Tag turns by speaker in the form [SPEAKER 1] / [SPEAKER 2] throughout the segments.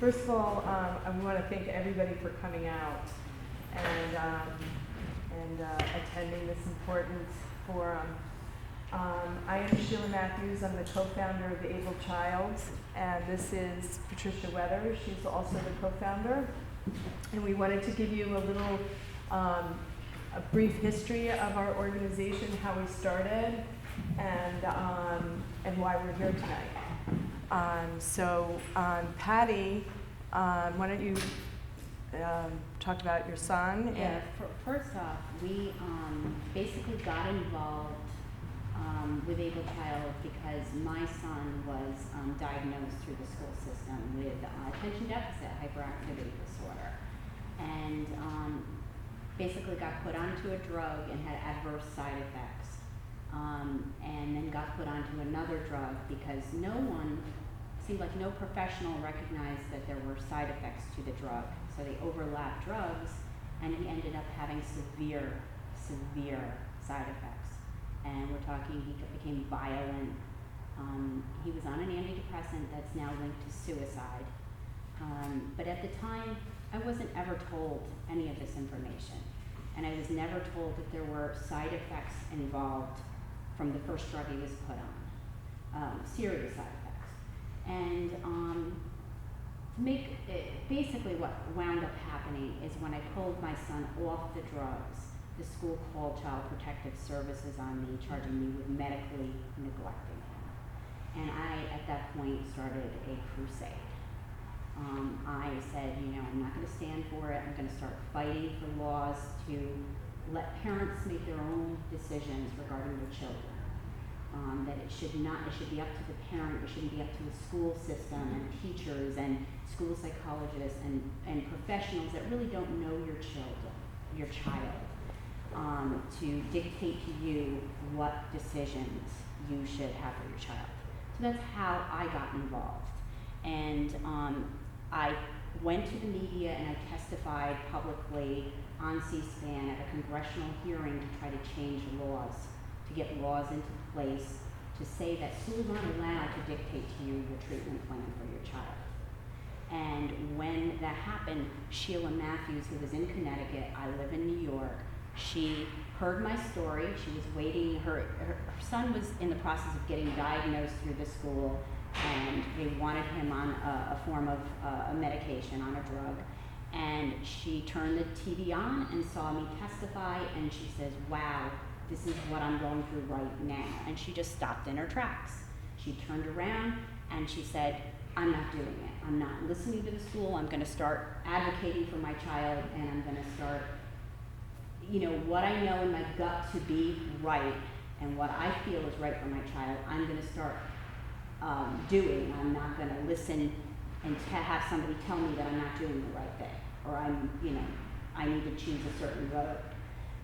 [SPEAKER 1] First of all, I want to thank everybody for coming out and attending this important forum. I am Sheila Matthews. I'm the co-founder of AbleChild, and this is Patricia Weathers. She's also the co-founder. And we wanted to give you a little, a brief history of our organization, how we started, and why we're here tonight. Patty, why don't you talk about your son?
[SPEAKER 2] Yeah, first off, we basically got involved with AbleChild because my son was diagnosed through the school system with attention deficit hyperactivity disorder, and basically got put onto a drug and had adverse side effects, and then got put onto another drug because seemed like no professional recognized that there were side effects to the drug. So they overlapped drugs, and he ended up having severe side effects. And we're talking, he became violent. He was on an antidepressant that's now linked to suicide. But at the time, I wasn't ever told any of this information. And I was never told that there were side effects involved from the first drug he was put on, serious side effects. And basically what wound up happening is when I pulled my son off the drugs, the school called Child Protective Services on me, charging me with medically neglecting him. And I, at that point, started a crusade. I said, I'm not going to stand for it. I'm going to start fighting for laws to let parents make their own decisions regarding their children. That it should be up to the parent, it shouldn't be up to the school system and teachers and school psychologists and professionals that really don't know your child, to dictate to you what decisions you should have for your child. So that's how I got involved. And I went to the media and I testified publicly on C-SPAN at a congressional hearing to try to change laws, to get laws into place to say that schools aren't allowed to dictate to you your treatment plan for your child. And when that happened, Sheila Matthews, who was in Connecticut, I live in New York, she heard my story. She was waiting, her son was in the process of getting diagnosed through the school, and they wanted him on a form of a medication, on a drug. And she turned the TV on and saw me testify, and she says, wow, this is what I'm going through right now. And she just stopped in her tracks. She turned around and she said, I'm not doing it. I'm not listening to the school. I'm going to start advocating for my child, and I'm going to start, what I know in my gut to be right and what I feel is right for my child, I'm going to start doing. I'm not going to listen and have somebody tell me that I'm not doing the right thing, or I need to choose a certain road.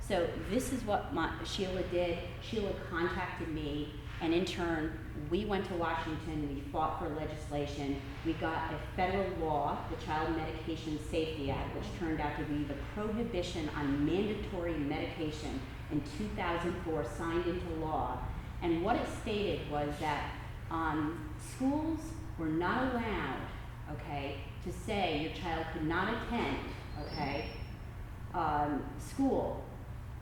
[SPEAKER 2] So this is what Sheila did. Sheila contacted me, and in turn, we went to Washington, we fought for legislation. We got a federal law, the Child Medication Safety Act, which turned out to be the prohibition on mandatory medication in 2004, signed into law. And what it stated was that schools were not allowed, to say your child could not attend, school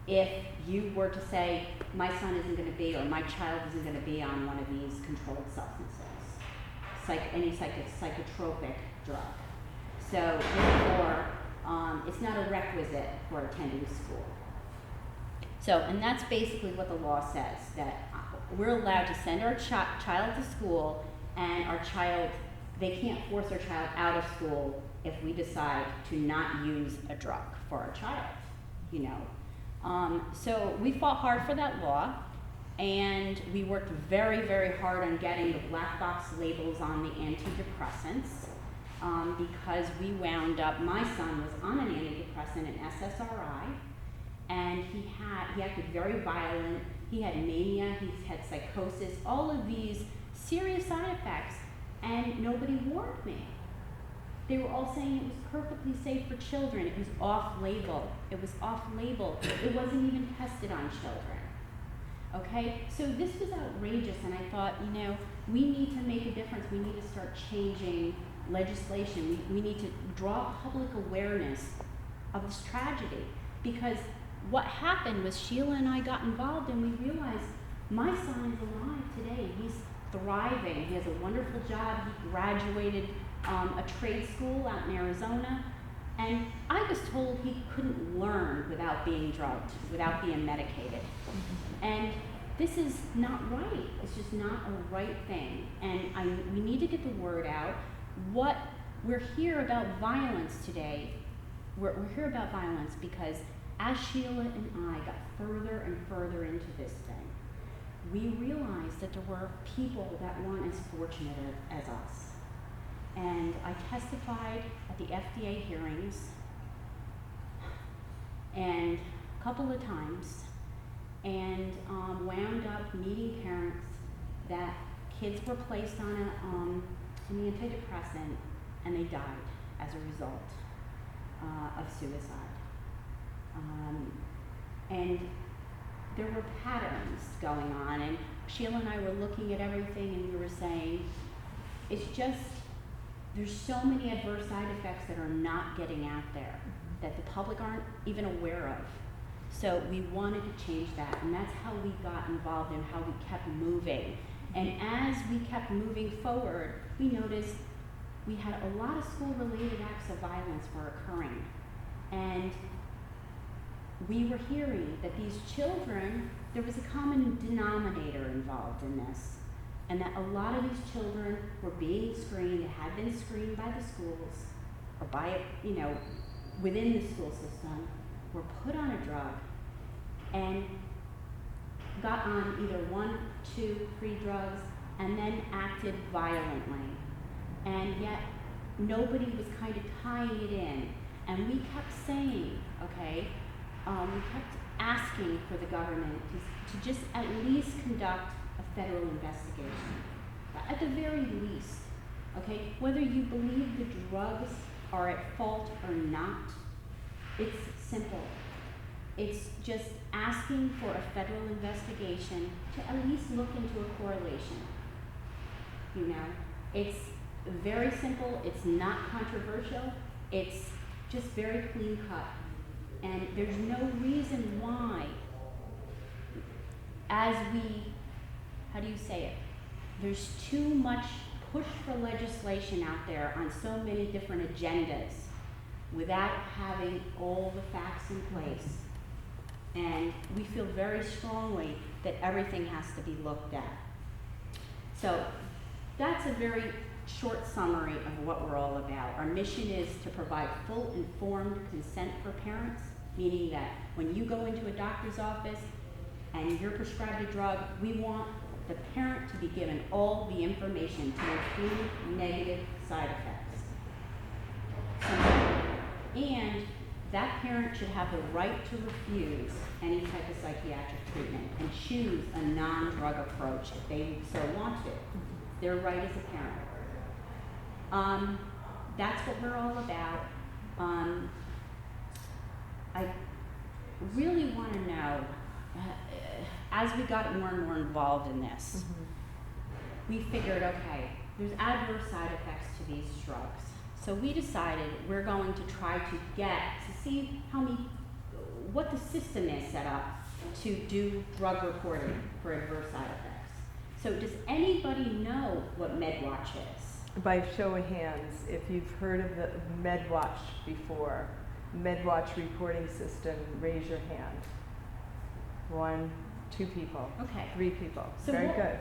[SPEAKER 2] if you were to say, my son isn't going to be, or my child isn't going to be on one of these controlled substances, any psychotropic drug. So therefore, it's not a requisite for attending school. So, and that's basically what the law says, that we're allowed to send our child to school, and they can't force our child out of school if we decide to not use a drug for our child, So we fought hard for that law, and we worked very, very hard on getting the black box labels on the antidepressants, because we wound up, my son was on an antidepressant, an SSRI, and he acted very violent. He had mania, he had psychosis, all of these serious side effects, and nobody warned me. They were all saying it was perfectly safe for children. It was off-label. It wasn't even tested on children. So this was outrageous, and I thought, we need to make a difference. We need to start changing legislation. We need to draw public awareness of this tragedy, because what happened was Sheila and I got involved and we realized my son is alive today. He's thriving. He has a wonderful job. He graduated a trade school out in Arizona. And I was told he couldn't learn without being drugged, without being medicated. And this is not right. It's just not a right thing. And we need to get the word out. We're here about violence today. We're here about violence because as Sheila and I got further and further into this thing, we realized that there were people that weren't as fortunate as us. And I testified at the FDA hearings and a couple of times, and wound up meeting parents that kids were placed on an antidepressant and they died as a result of suicide. And there were patterns going on, and Sheila and I were looking at everything and we were saying, it's just, there's so many adverse side effects that are not getting out there that the public aren't even aware of. So we wanted to change that, and that's how we got involved and how we kept moving. And as we kept moving forward, we noticed we had a lot of school-related acts of violence were occurring. And we were hearing that these children, there was a common denominator involved in this, and that a lot of these children were being screened, had been screened by the schools, or by, within the school system, were put on a drug, and got on either 1, 2, 3 drugs, and then acted violently. And yet, nobody was kind of tying it in. And we kept saying, we kept asking for the government to just at least conduct a federal investigation. At the very least, whether you believe the drugs are at fault or not, it's simple. It's just asking for a federal investigation to at least look into a correlation. It's very simple, it's not controversial, it's just very clean cut. And there's no reason why, there's too much push for legislation out there on so many different agendas without having all the facts in place. And we feel very strongly that everything has to be looked at. So that's a very short summary of what we're all about. Our mission is to provide full informed consent for parents, meaning that when you go into a doctor's office and you're prescribed a drug, we want the parent to be given all the information to include negative side effects. And that parent should have the right to refuse any type of psychiatric treatment and choose a non-drug approach if they so want to. Their right as a parent. That's what we're all about. I really want to know, as we got more and more involved in this, we figured, there's adverse side effects to these drugs. So we decided we're going to try to see what the system is set up to do drug reporting for adverse side effects. So does anybody know what MedWatch is?
[SPEAKER 1] By show of hands, if you've heard of the MedWatch before, MedWatch reporting system, raise your hand. 1, 2 people. 3 people.
[SPEAKER 2] So
[SPEAKER 1] very good.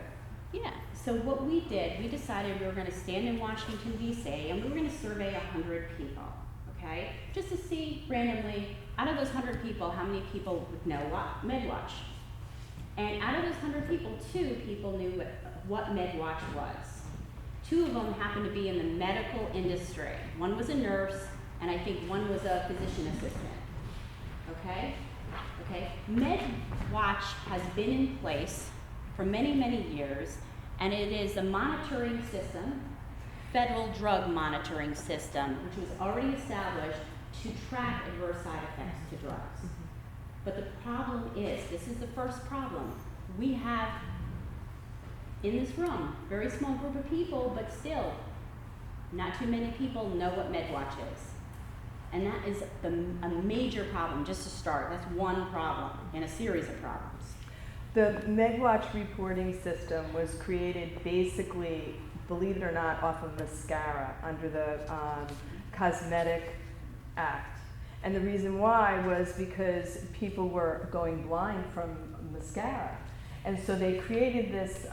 [SPEAKER 2] Yeah, so what we did, we decided we were going to stand in Washington, D.C., and we were going to survey 100 people, just to see randomly, out of those 100 people, how many people would know what MedWatch. And out of those 100 people, 2 people knew what MedWatch was. 2 of them happened to be in the medical industry. One was a nurse, and I think one was a physician assistant. MedWatch has been in place for many, many years, and it is a monitoring system, federal drug monitoring system, which was already established to track adverse side effects to drugs. But the problem is, this is the first problem, we have in this room, very small group of people, but still, Not too many people know what MedWatch is. And that is a major problem, just to start. That's one problem in a series of problems.
[SPEAKER 1] The MedWatch reporting system was created basically, believe it or not, off of mascara under the Cosmetic Act. And the reason why was because people were going blind from mascara. And so they created this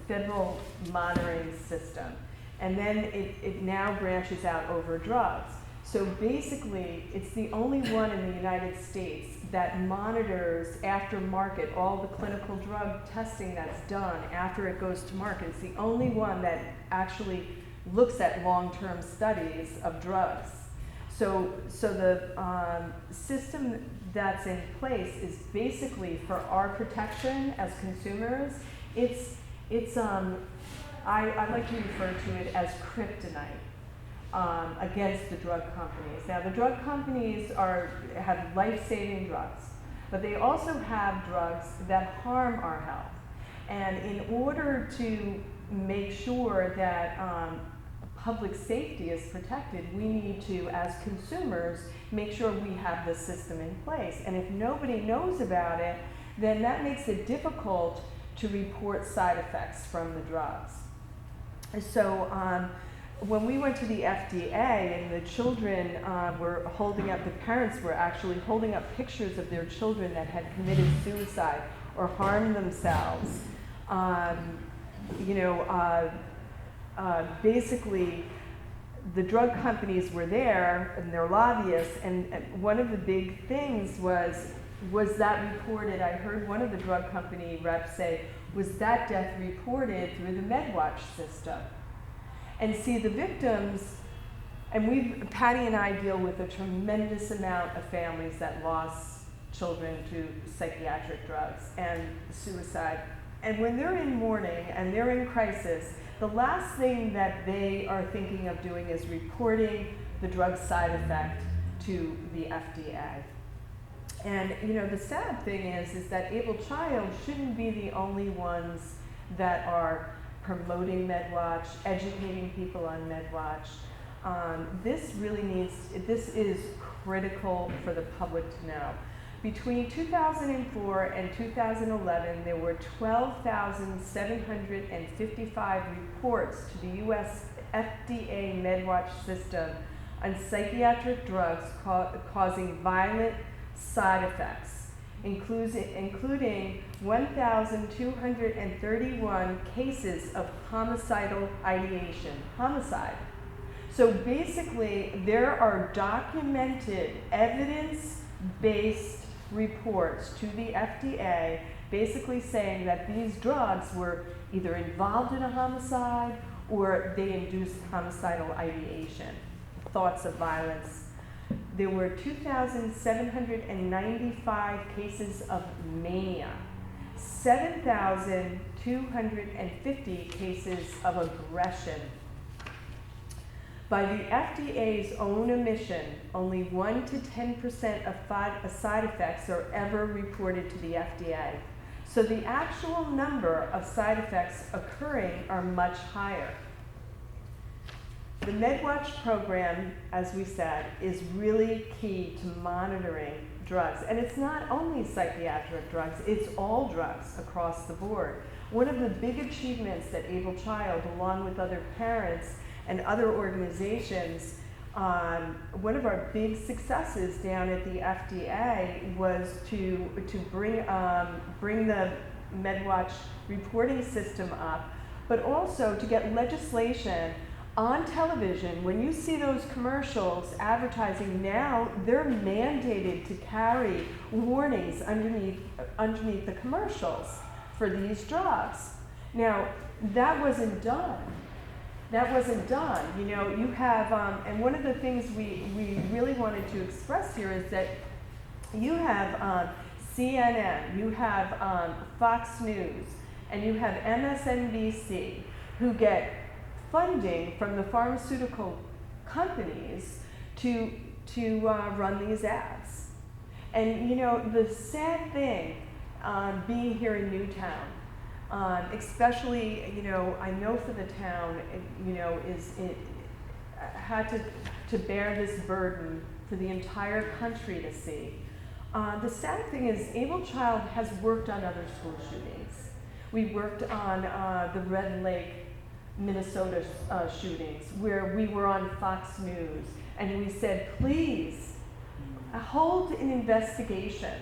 [SPEAKER 1] federal monitoring system. And then it now branches out over drugs. So basically, it's the only one in the United States that monitors after market all the clinical drug testing that's done after it goes to market. It's the only one that actually looks at long-term studies of drugs. So the system that's in place is basically for our protection as consumers. I like to refer to it as kryptonite against the drug companies. Now, the drug companies have life-saving drugs, but they also have drugs that harm our health. And in order to make sure that public safety is protected, we need to, as consumers, make sure we have this system in place. And if nobody knows about it, then that makes it difficult to report side effects from the drugs. So when we went to the FDA and the children were holding up, the parents were actually holding up pictures of their children that had committed suicide or harmed themselves, basically the drug companies were there and their lobbyists, and one of the big things was that reported, I heard one of the drug company reps say, was that death reported through the MedWatch system? And see, the victims, and Patty and I deal with a tremendous amount of families that lost children to psychiatric drugs and suicide. And when they're in mourning and they're in crisis, the last thing that they are thinking of doing is reporting the drug side effect to the FDA. And the sad thing is that AbleChild shouldn't be the only ones that are promoting MedWatch, educating people on MedWatch. This is critical for the public to know. Between 2004 and 2011, there were 12,755 reports to the US FDA MedWatch system on psychiatric drugs causing violent side effects, including 1,231 cases of homicidal ideation, homicide. So basically, there are documented evidence-based reports to the FDA basically saying that these drugs were either involved in a homicide or they induced homicidal ideation, thoughts of violence. There were 2,795 cases of mania, 7,250 cases of aggression. By the FDA's own admission, only 1 to 10% of side effects are ever reported to the FDA. So the actual number of side effects occurring are much higher. The MedWatch program, as we said, is really key to monitoring drugs. And it's not only psychiatric drugs, it's all drugs across the board. One of the big achievements that AbleChild, along with other parents and other organizations, one of our big successes down at the FDA was to bring the MedWatch reporting system up, but also to get legislation on television. When you see those commercials advertising now, they're mandated to carry warnings underneath the commercials for these drugs. Now, that wasn't done. You have, and one of the things we really wanted to express here is that you have CNN, you have Fox News, and you have MSNBC, who get funding from the pharmaceutical companies to run these ads. And the sad thing, being here in Newtown, especially, I know for the town, had to bear this burden for the entire country to see. The sad thing is AbleChild has worked on other school shootings. We worked on the Red Lake, Minnesota shootings, where we were on Fox News, and we said, please, hold an investigation.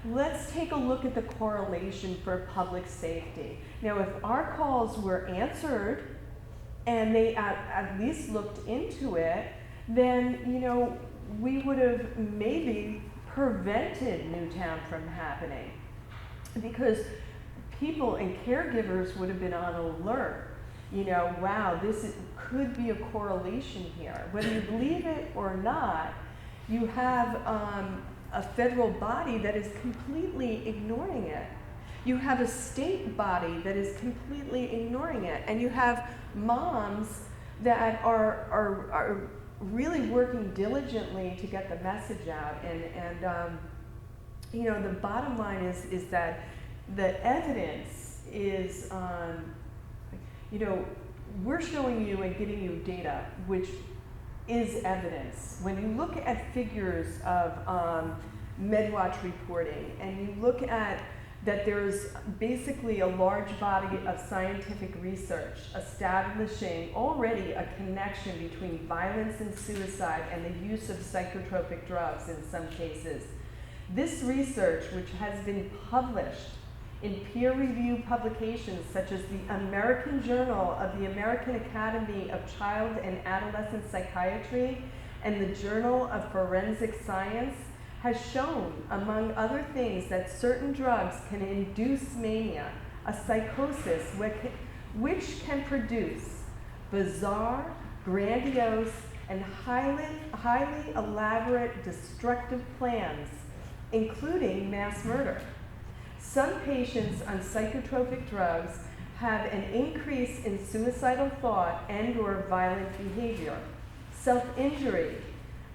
[SPEAKER 1] Let's take a look at the correlation for public safety. Now, if our calls were answered and they at least looked into it, then, you know, we would have maybe prevented Newtown from happening, because people and caregivers would have been on alert. You know, wow, could be a correlation here. Whether you believe it or not, you have a federal body that is completely ignoring it. You have a state body that is completely ignoring it. And you have moms that are really working diligently to get the message out. And you know, the bottom line is that the evidence is, you know, we're showing you and giving you data, which is evidence. When you look at figures of MedWatch reporting, and you look at that there's basically a large body of scientific research establishing already a connection between violence and suicide and the use of psychotropic drugs in some cases. This research, which has been published in peer-reviewed publications such as the American Journal of the American Academy of Child and Adolescent Psychiatry and the Journal of Forensic Science, has shown, among other things, that certain drugs can induce mania, a psychosis which can produce bizarre, grandiose, and highly elaborate destructive plans, including mass murder. Some patients on psychotropic drugs have an increase in suicidal thought and/or violent behavior, self-injury,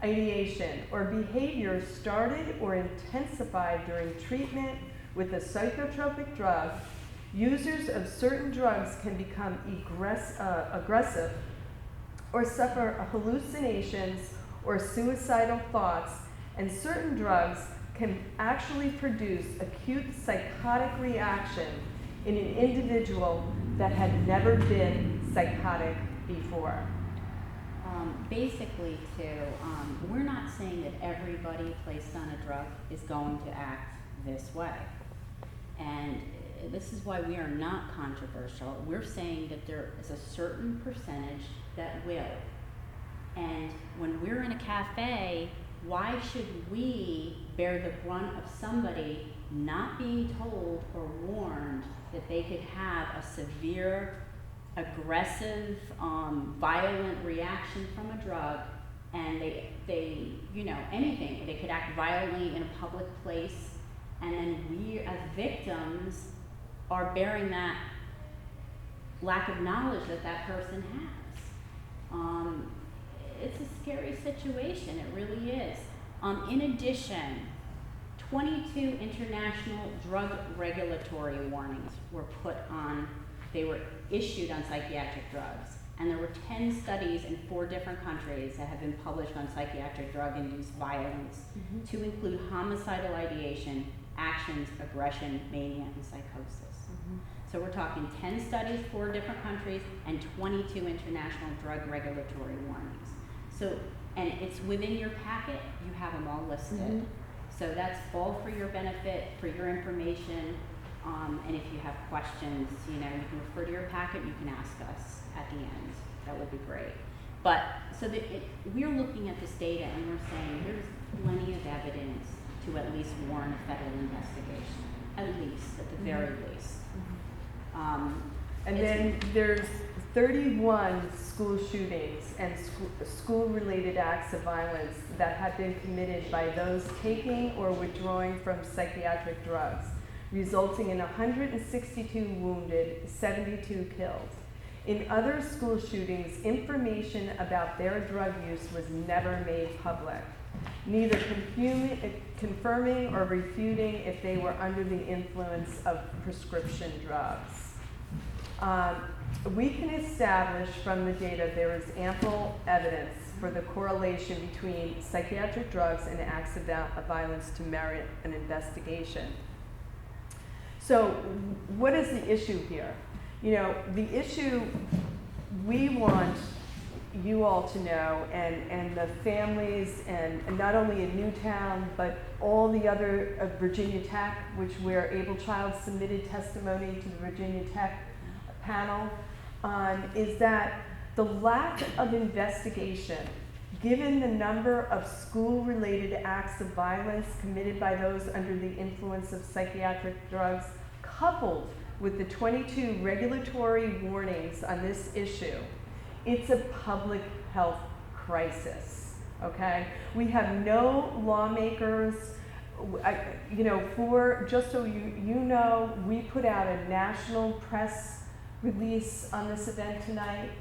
[SPEAKER 1] ideation, or behavior started or intensified during treatment with a psychotropic drug. Users of certain drugs can become aggressive or suffer hallucinations or suicidal thoughts, and certain drugs can actually produce acute psychotic reaction in an individual that had never been psychotic before.
[SPEAKER 2] Basically, too, we're not saying that everybody placed on a drug is going to act this way. And this is why we are not controversial. We're saying that there is a certain percentage that will. And when we're in a cafe, why should we bear the brunt of somebody not being told or warned that they could have a severe, aggressive, violent reaction from a drug, and they, you know, anything, they could act violently in a public place, and then we as victims are bearing that lack of knowledge that that person has. It's a scary situation, it really is. In addition, 22 international drug regulatory warnings were they were issued on psychiatric drugs. And there were 10 studies in 4 different countries that have been published on psychiatric drug-induced violence, to include homicidal ideation, actions, aggression, mania, and psychosis. So we're talking 10 studies, 4 different countries, and 22 international drug regulatory warnings. So, and it's within your packet, you have them all listed. So that's all for your benefit, for your information. And if you have questions, you know, you can refer to your packet, you can ask us at the end. That would be great. But, so that we're looking at this data and we're saying there's plenty of evidence to at least warrant a federal investigation. At least, at the very least.
[SPEAKER 1] And then there's 31 school shootings and school-related acts of violence that have been committed by those taking or withdrawing from psychiatric drugs, resulting in 162 wounded, 72 killed. In other school shootings, information about their drug use was never made public, neither confirming or refuting if they were under the influence of prescription drugs. We can establish from the data there is ample evidence for the correlation between psychiatric drugs and acts of violence to merit an investigation. So what is the issue here? You know, the issue we want you all to know, and the families, and not only in Newtown, but all the other Virginia Tech, where AbleChild submitted testimony to the Virginia Tech panel, is that the lack of investigation, given the number of school-related acts of violence committed by those under the influence of psychiatric drugs, coupled with the 22 regulatory warnings on this issue, it's a public health crisis, okay? We have no lawmakers, just so you know, we put out a national press release on this event tonight.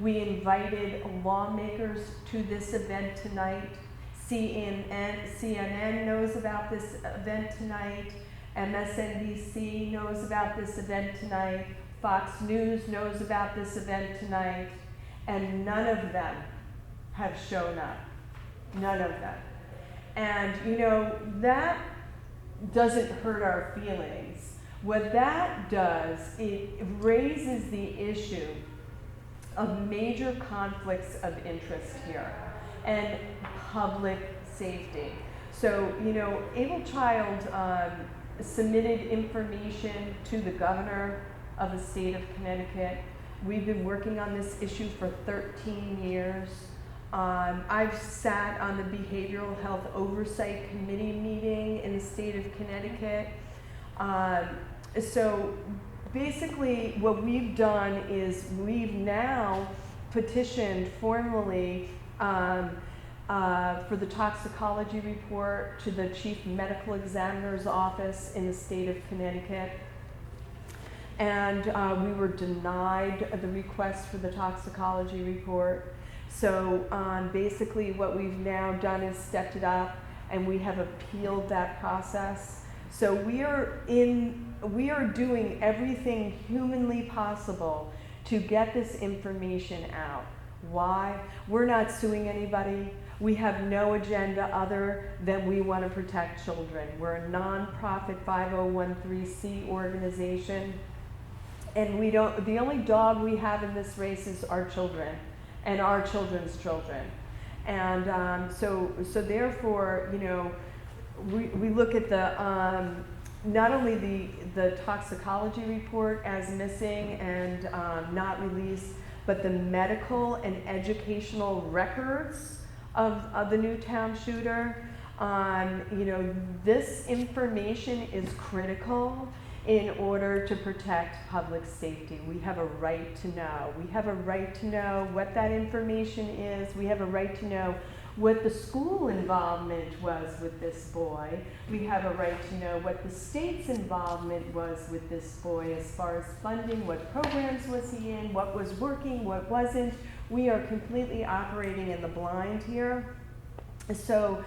[SPEAKER 1] We invited lawmakers to this event tonight. CNN knows about this event tonight. MSNBC knows about this event tonight. Fox News knows about this event tonight. And none of them have shown up. None of them. And, that doesn't hurt our feelings. What that does, it raises the issue of major conflicts of interest here and public safety. So, AbleChild submitted information to the governor of the state of Connecticut. We've been working on this issue for 13 years. I've sat on the Behavioral Health Oversight Committee meeting in the state of Connecticut. So basically what we've done is we've now petitioned formally for the toxicology report to the chief medical examiner's office in the state of Connecticut. And we were denied the request for the toxicology report. So basically what we've now done is stepped it up, and we have appealed that process. So we are doing everything humanly possible to get this information out. Why? We're not suing anybody. We have no agenda other than we want to protect children. We're a nonprofit 5013C organization. And the only dog we have in this race is our children and our children's children. And so therefore, we look at the, not only the toxicology report as missing and not released, but the medical and educational records of the Newtown shooter. This information is critical in order to protect public safety. We have a right to know. We have a right to know what that information is. We have a right to know what the school involvement was with this boy. We have a right to know what the state's involvement was with this boy as far as funding, what programs was he in, what was working, what wasn't. We are completely operating in the blind here. So,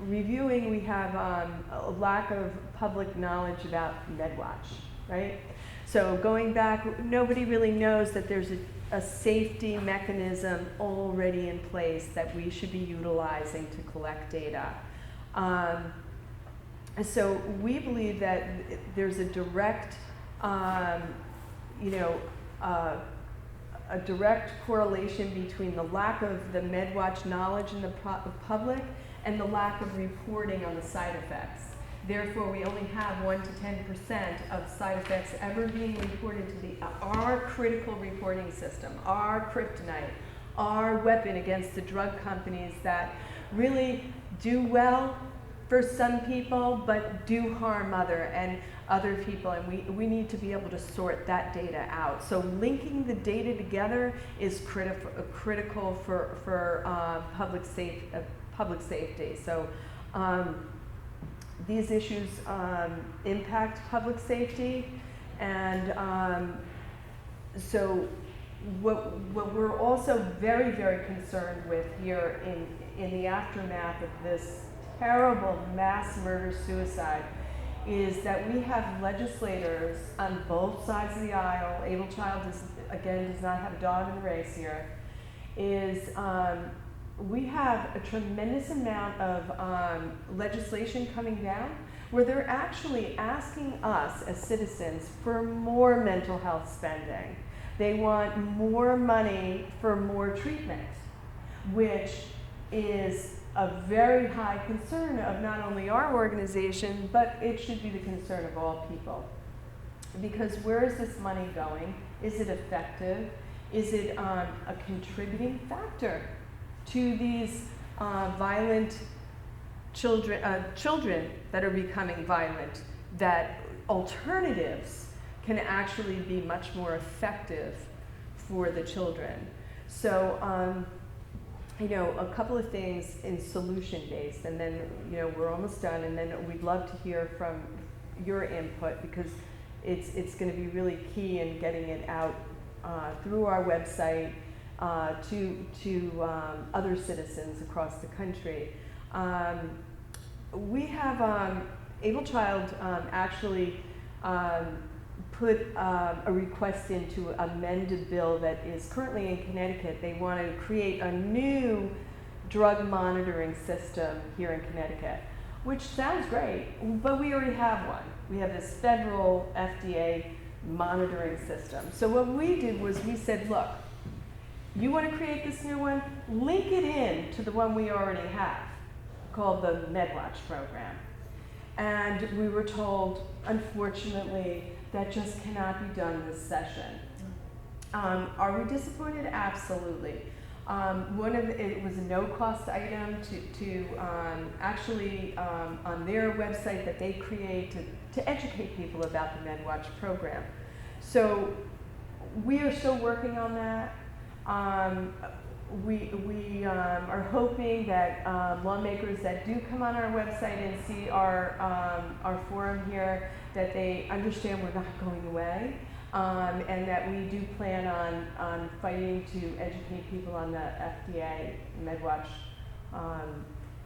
[SPEAKER 1] reviewing, we have a lack of public knowledge about MedWatch, right? So going back, nobody really knows that there's a safety mechanism already in place that we should be utilizing to collect data. So we believe that there's a direct, a direct correlation between the lack of the MedWatch knowledge in the public and the lack of reporting on the side effects. Therefore, we only have 1 to 10% of side effects ever being reported to our critical reporting system, our kryptonite, our weapon against the drug companies that really do well for some people, but do harm other people, and we need to be able to sort that data out. So linking the data together is critical for public safety. So these issues impact public safety, and so what we're also very, very concerned with here in the aftermath of this terrible mass murder-suicide is that we have legislators on both sides of the aisle. AbleChild does not have a dog in the race here. is we have a tremendous amount of legislation coming down where they're actually asking us as citizens for more mental health spending. They want more money for more treatment, which is a very high concern of not only our organization, but it should be the concern of all people. Because where is this money going? Is it effective? Is it a contributing factor to these violent children that are becoming violent, that alternatives can actually be much more effective for the children? So, a couple of things in solution-based, and then, we're almost done, and then we'd love to hear from your input, because it's going to be really key in getting it out through our website to other citizens across the country. We have AbleChild actually put a request in to amend a bill that is currently in Connecticut. They want to create a new drug monitoring system here in Connecticut, which sounds great, but we already have one. We have this federal FDA monitoring system. So what we did was we said, look, you want to create this new one? Link it in to the one we already have, called the MedWatch program. And we were told, unfortunately, that just cannot be done this session. Are we disappointed? Absolutely. It was a no-cost item to actually on their website that they create to educate people about the MedWatch program. So we are still working on that. We are hoping that lawmakers that do come on our website and see our forum here, that they understand we're not going away, and that we do plan on fighting to educate people on the FDA MedWatch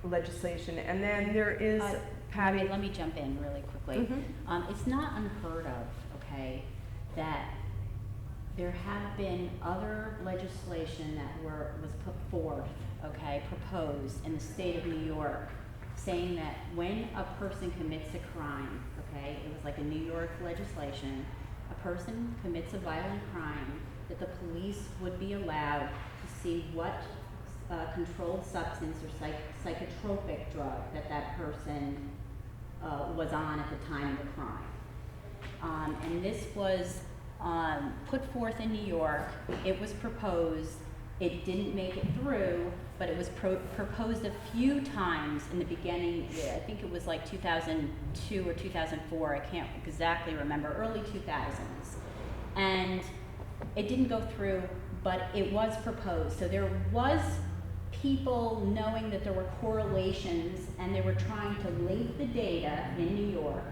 [SPEAKER 1] legislation. And then there is Patty.
[SPEAKER 2] Let me jump in really quickly.
[SPEAKER 1] Mm-hmm.
[SPEAKER 2] It's not unheard of, okay, that there have been other legislation that was put forth, okay, proposed in the state of New York, saying that when a person commits a crime, okay, it was like a New York legislation, a person commits a violent crime, that the police would be allowed to see what controlled substance or psychotropic drug that person was on at the time of the crime. And this was put forth in New York. It was proposed. It didn't make it through, but it was proposed a few times in the beginning. I think it was like 2002 or 2004. I can't exactly remember. Early 2000s. And it didn't go through, but it was proposed. So there was people knowing that there were correlations, and they were trying to link the data in New York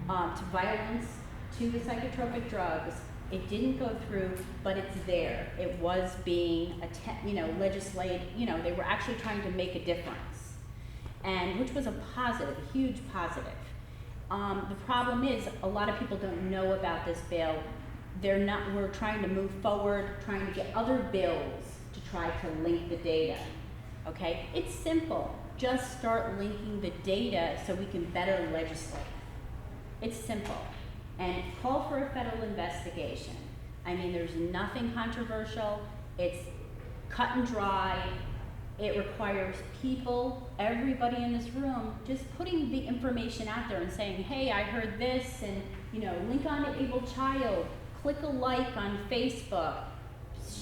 [SPEAKER 2] to violence, to the psychotropic drugs. It didn't go through, but it's there. It was being, legislated. They were actually trying to make a difference, and which was a positive, a huge positive. The problem is a lot of people don't know about this bill. We're trying to move forward, trying to get other bills to try to link the data. Okay, it's simple. Just start linking the data so we can better legislate. It's simple. And call for a federal investigation. I mean, there's nothing controversial. It's cut and dry. It requires people, everybody in this room, just putting the information out there and saying, hey, I heard this, and link on to AbleChild, click a like on Facebook,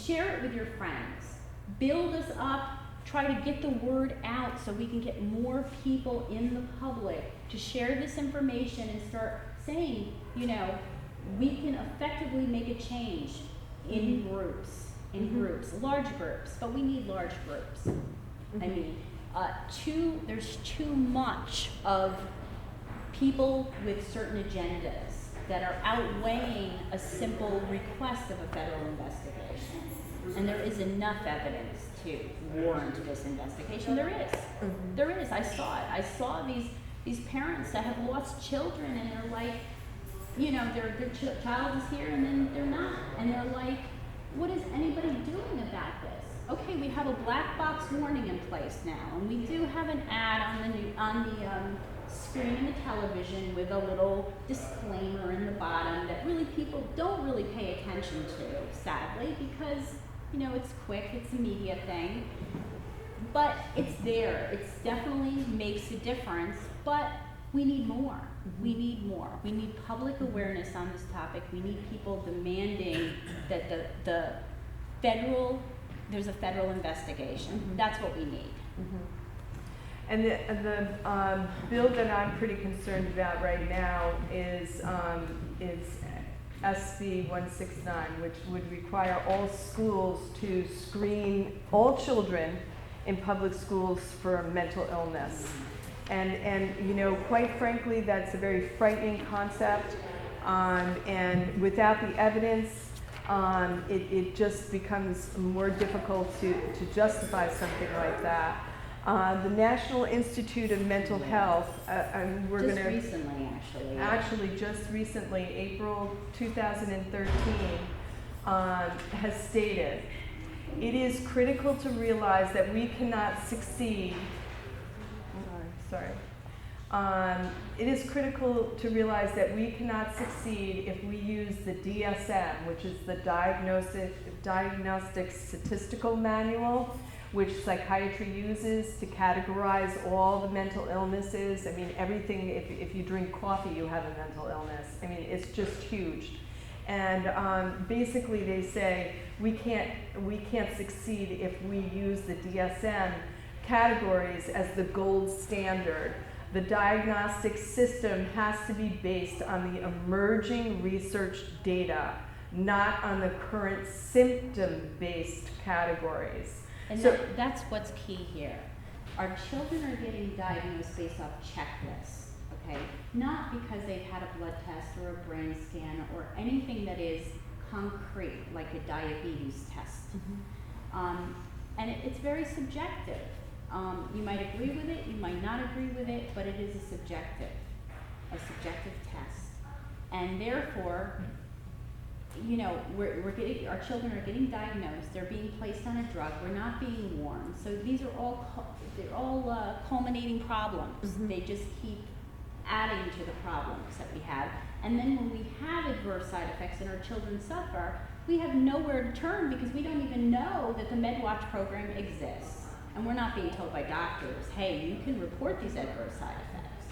[SPEAKER 2] share it with your friends, build us up, try to get the word out so we can get more people in the public to share this information and start saying, we can effectively make a change in groups, large groups, but we need large groups. I mean, there's too much of people with certain agendas that are outweighing a simple request of a federal investigation. And there is enough evidence to warrant this investigation. There is. There is. I saw it. I saw these parents that have lost children, and they're like, their child is here and then they're not. And they're like, what is anybody doing about this? okay, we have a black box warning in place now, and we do have an ad on the screen in the television with a little disclaimer in the bottom that really people don't really pay attention to, sadly, because, you know, it's quick, it's a media thing. But it's there. It definitely makes a difference, but we need more. We need more. We need public awareness on this topic. We need people demanding that there's a federal investigation. That's what we need.
[SPEAKER 1] And the bill that I'm pretty concerned about right now is SB 169, which would require all schools to screen all children in public schools for mental illness. And you know, quite frankly, that's a very frightening concept. And without the evidence, it just becomes more difficult to justify something like that. The National Institute of Mental Health, we're going to...
[SPEAKER 2] Just recently, actually.
[SPEAKER 1] Actually, just recently, April 2013, has stated, it is critical to realize that we cannot succeed. It is critical to realize that we cannot succeed if we use the DSM, which is the Diagnostic Statistical Manual, which psychiatry uses to categorize all the mental illnesses. I mean, everything, if you drink coffee, you have a mental illness. I mean, it's just huge. And basically they say we can't succeed if we use the DSM categories as the gold standard. The diagnostic system has to be based on the emerging research data, not on the current symptom-based categories.
[SPEAKER 2] And
[SPEAKER 1] so
[SPEAKER 2] that's what's key here. Our children are getting diagnosed based off checklists, okay? Not because they've had a blood test or a brain scan or anything that is concrete, like a diabetes test. And it's very subjective. You might agree with it, you might not agree with it, but it is a subjective test. And therefore, you know, our children are getting diagnosed, they're being placed on a drug, we're not being warned. So these are all culminating problems. They just keep adding to the problems that we have. And then when we have adverse side effects and our children suffer, we have nowhere to turn because we don't even know that the MedWatch program exists. And we're not being told by doctors, hey, you can report these adverse side effects.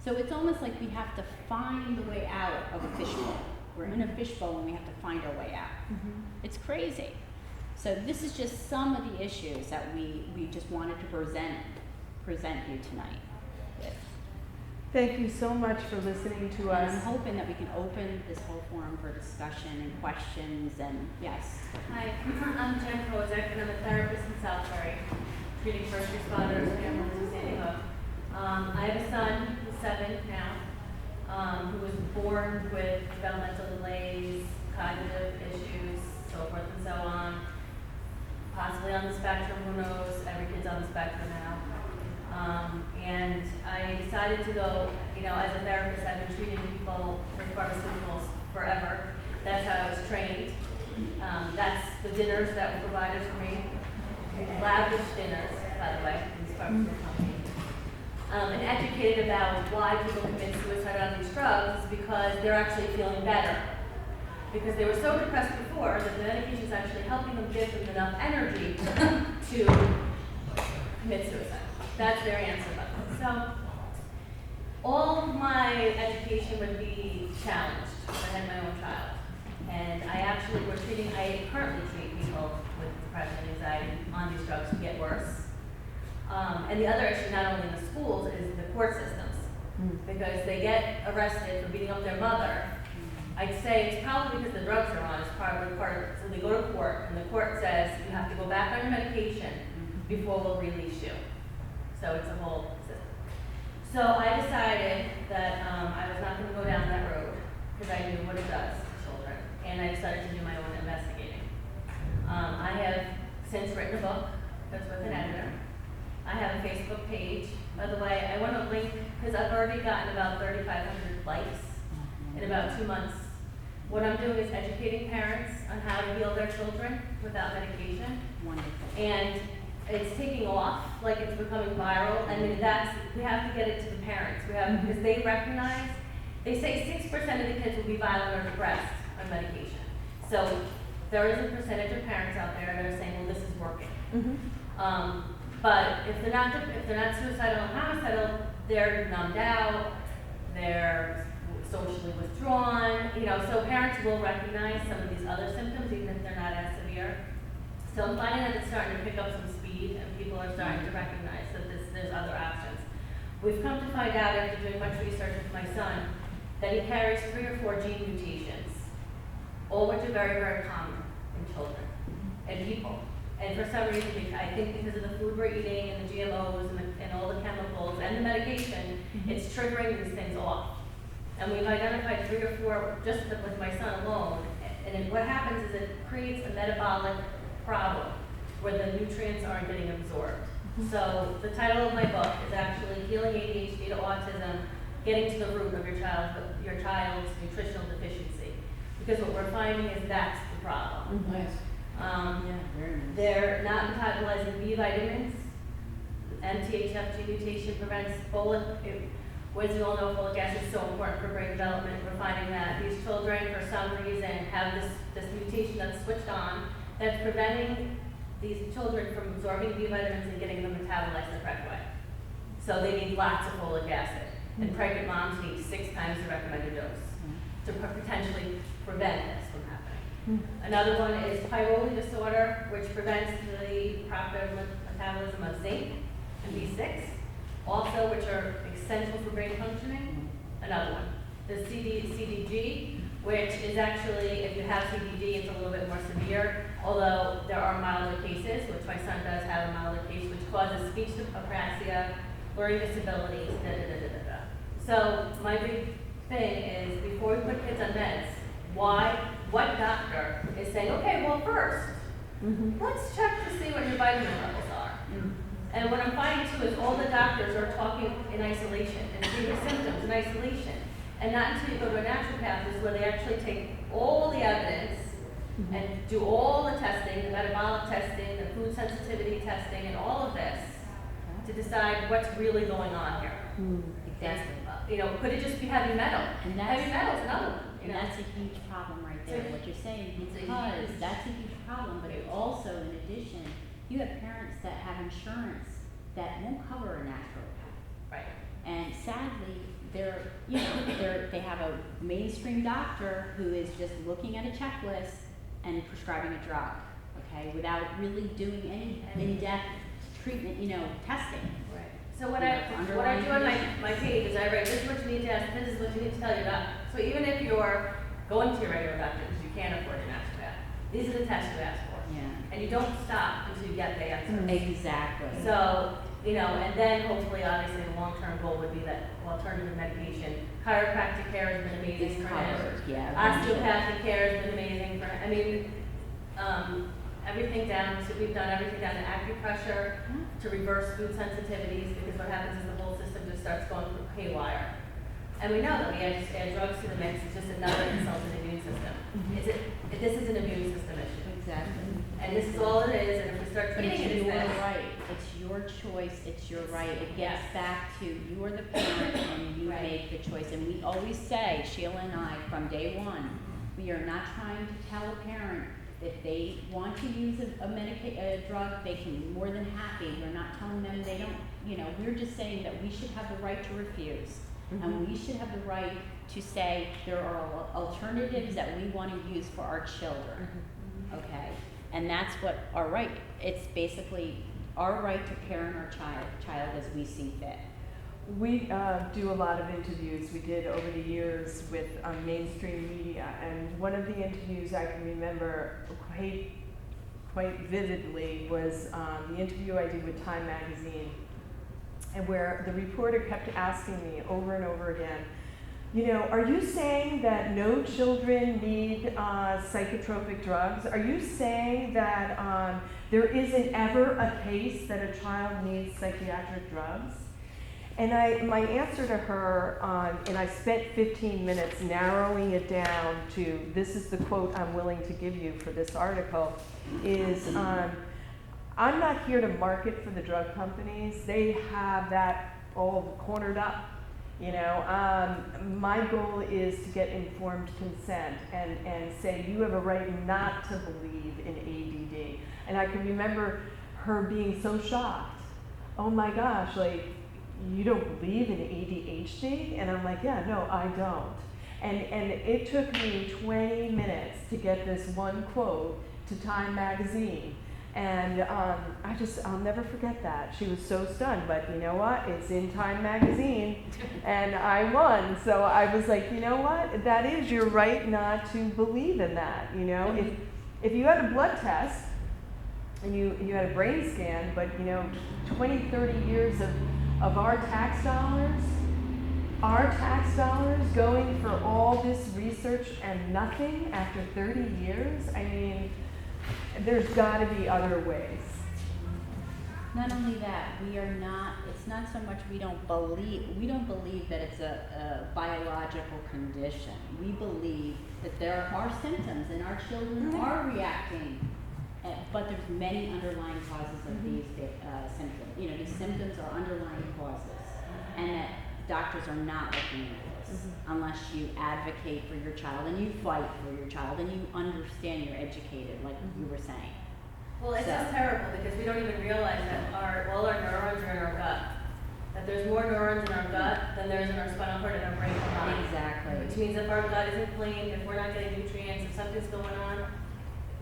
[SPEAKER 2] So it's almost like we have to find the way out of a fishbowl. We're in a fishbowl and we have to find our way out. It's crazy. So this is just some of the issues that we just wanted to present you tonight with.
[SPEAKER 1] thank you so much for listening to us.
[SPEAKER 2] And I'm hoping that we can open this whole forum for discussion and questions and yes.
[SPEAKER 3] Hi, I'm Jen Kozak and I'm a therapist in Southbury, treating first responders and families with Sandy Hook. I have a son who's 7 now, who was born with developmental delays, cognitive issues, so forth and so on. Possibly on the spectrum, who knows? Every kid's on the spectrum now. And I decided to go, you know, as a therapist, I've been treating people with pharmaceuticals forever. That's how I was trained. That's the dinners that were provided for me. Lavish dinners, by the way, in these pharmaceutical companies. And educated about why people commit suicide on these drugs is because they're actually feeling better. Because they were so depressed before that the medication is actually helping them give them enough energy to commit suicide. That's their answer. So all of my education would be challenged if I had my own child. And I currently treat people with depression and anxiety on these drugs who get worse. And the other issue, not only in the schools, is the court systems. Because they get arrested for beating up their mother. I'd say it's probably because the drugs are on, it's probably part of it. So they go to court, and the court says, you have to go back on your medication before we'll release you. So it's a whole system. So I decided that I was not going to go down that road, because I knew what it does to children. And I decided to do my own investigating. I have since written a book that's with an editor. I have a Facebook page. By the way, I want to link, because I've already gotten about 3,500 likes in about 2 months. What I'm doing is educating parents on how to heal their children without medication.
[SPEAKER 2] Wonderful.
[SPEAKER 3] And it's taking off, like it's becoming viral. I mean, we have to get it to the parents. Because they recognize, they say 6% of the kids will be violent or depressed on medication. So there is a percentage of parents out there that are saying, well, this is working. But if they're not suicidal and homicidal, they're numbed out, they're socially withdrawn, so parents will recognize some of these other symptoms, even if they're not as severe. So I'm finding that it's starting to pick up some speed, and people are starting to recognize that there's other options. We've come to find out, after doing much research with my son, that he carries 3 or 4 gene mutations, all which are very, very common in children and people. And for some reason, I think because of the food we're eating and the GMOs and all the chemicals and the medication, it's triggering these things off. And we've identified 3 or 4 just with my son alone. And then what happens is it creates a metabolic problem where the nutrients aren't getting absorbed. So the title of my book is actually Healing ADHD to Autism, Getting to the Root of your child's nutritional deficiency. Because what we're finding is that's the problem.
[SPEAKER 2] Nice. Very nice.
[SPEAKER 3] They're not metabolizing B vitamins. MTHFR mutation prevents folic. As you all know, folic acid is so important for brain development. We're finding that these children, for some reason, have this mutation that's switched on that's preventing these children from absorbing B vitamins and getting them metabolized the correct way. So they need lots of folic acid. And pregnant moms need 6 times the recommended dose to potentially prevent this from happening. Another one is pyroli disorder, which prevents the proper metabolism of zinc and B6, also which are essential for brain functioning. Another one, the CDG, which is actually, if you have CDG, it's a little bit more severe, although there are milder cases, which my son does have a milder case, which causes speech apraxia, learning disabilities, So my big thing is, before we put kids on meds, what doctor is saying, okay, well first, let's check to see what your vitamin levels are. And what I'm finding too is all the doctors are talking in isolation and seeing the symptoms in isolation. And not until you go to a naturopath is where they actually take all the evidence and do all the testing, the metabolic testing, the food sensitivity testing, and all of this to decide what's really going on here.
[SPEAKER 2] Exactly.
[SPEAKER 3] Could it just be heavy metal?
[SPEAKER 2] And
[SPEAKER 3] Heavy metal is another one.
[SPEAKER 2] And that's a huge problem right there, what you're saying, because that's a huge problem, but it also, in addition, you have parents that have insurance that won't cover a naturopath.
[SPEAKER 3] Right.
[SPEAKER 2] And sadly, they have a mainstream doctor who is just looking at a checklist and prescribing a drug, okay, without really doing any in-depth treatment, testing.
[SPEAKER 3] Right. So what I do on my page is I write, this is what you need to ask, this is what you need to tell your doctor. So even if you're going to your regular doctor because you can't afford an naturopath, these are the tests you ask for.
[SPEAKER 2] Yeah.
[SPEAKER 3] And you don't stop until you get the answer.
[SPEAKER 2] Exactly.
[SPEAKER 3] So, and then hopefully, obviously, the long-term goal would be that alternative medication. Chiropractic care has been amazing for him. Osteopathic care has been amazing for him. Everything down to, we've done everything down to acupressure, to reverse food sensitivities, because what happens is the whole system just starts going haywire. And we know that we add drugs to the mix, it's just another insult to the immune system. This is an immune system issue.
[SPEAKER 2] Exactly.
[SPEAKER 3] And this is all it is, and if we start treating it as
[SPEAKER 2] your
[SPEAKER 3] this.
[SPEAKER 2] right, it's your choice, it's your right. It gets back to you are the parent and you make the choice. And we always say, Sheila and I, from day one, we are not trying to tell a parent if they want to use a drug, they can be more than happy. We're not telling them they don't, we're just saying that we should have the right to refuse. And we should have the right to say there are alternatives that we want to use for our children, okay? And that's what our right, it's basically our right to parent our child as we see fit.
[SPEAKER 1] We do a lot of interviews. We did over the years with mainstream media, and one of the interviews I can remember quite vividly was the interview I did with Time Magazine, and where the reporter kept asking me over and over again, are you saying that no children need psychotropic drugs? Are you saying that there isn't ever a case that a child needs psychiatric drugs? And my answer to her, and I spent 15 minutes narrowing it down to, this is the quote I'm willing to give you for this article, is I'm not here to market for the drug companies. They have that all cornered up. You know, my goal is to get informed consent and say you have a right not to believe in ADD. And I can remember her being so shocked. Oh my gosh, like, you don't believe in ADHD? And I'm like, yeah, no, I don't. And it took me 20 minutes to get this one quote to Time magazine. And I'll never forget that. She was so stunned, but you know what? It's in Time magazine, and I won. So I was like, you know what? That is your right not to believe in that. You know, if you had a blood test and you had a brain scan, but you know, 20, 30 years of our tax dollars going for all this research and nothing after 30 years, I mean, there's got to be other ways.
[SPEAKER 2] Not only that, it's not so much we don't believe that it's a biological condition. We believe that there are symptoms and our children are reacting, but there's many underlying causes of these symptoms. You know, these symptoms are underlying causes, and that doctors are not looking at this unless you advocate for your child and you fight for your child and you understand, you're educated, like you were saying.
[SPEAKER 3] Well, it's just terrible because we don't even realize that all our neurons are in our gut. That there's more neurons in our gut than there is in our spinal cord and our brain combined.
[SPEAKER 2] Exactly.
[SPEAKER 3] Which means if our gut is inflamed, if we're not getting nutrients, if something's going on,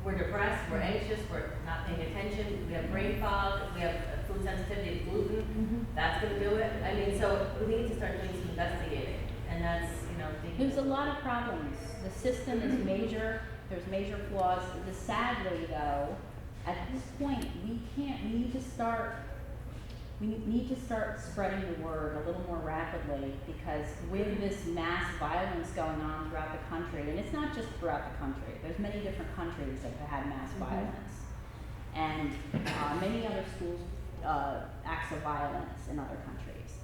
[SPEAKER 3] we're depressed, we're anxious, we're not paying attention, we have brain fog, we have food sensitivity to gluten, that's going to do it. I mean, so we need to start doing some investigating, and that's, you know,
[SPEAKER 2] There's a lot of problems. The system is major, there's major flaws. Sadly though, at this point, we need to start spreading the word a little more rapidly, because with this mass violence going on throughout the country, and it's not just throughout the country, there's many different countries that have had mass violence, and many other schools, acts of violence in other countries.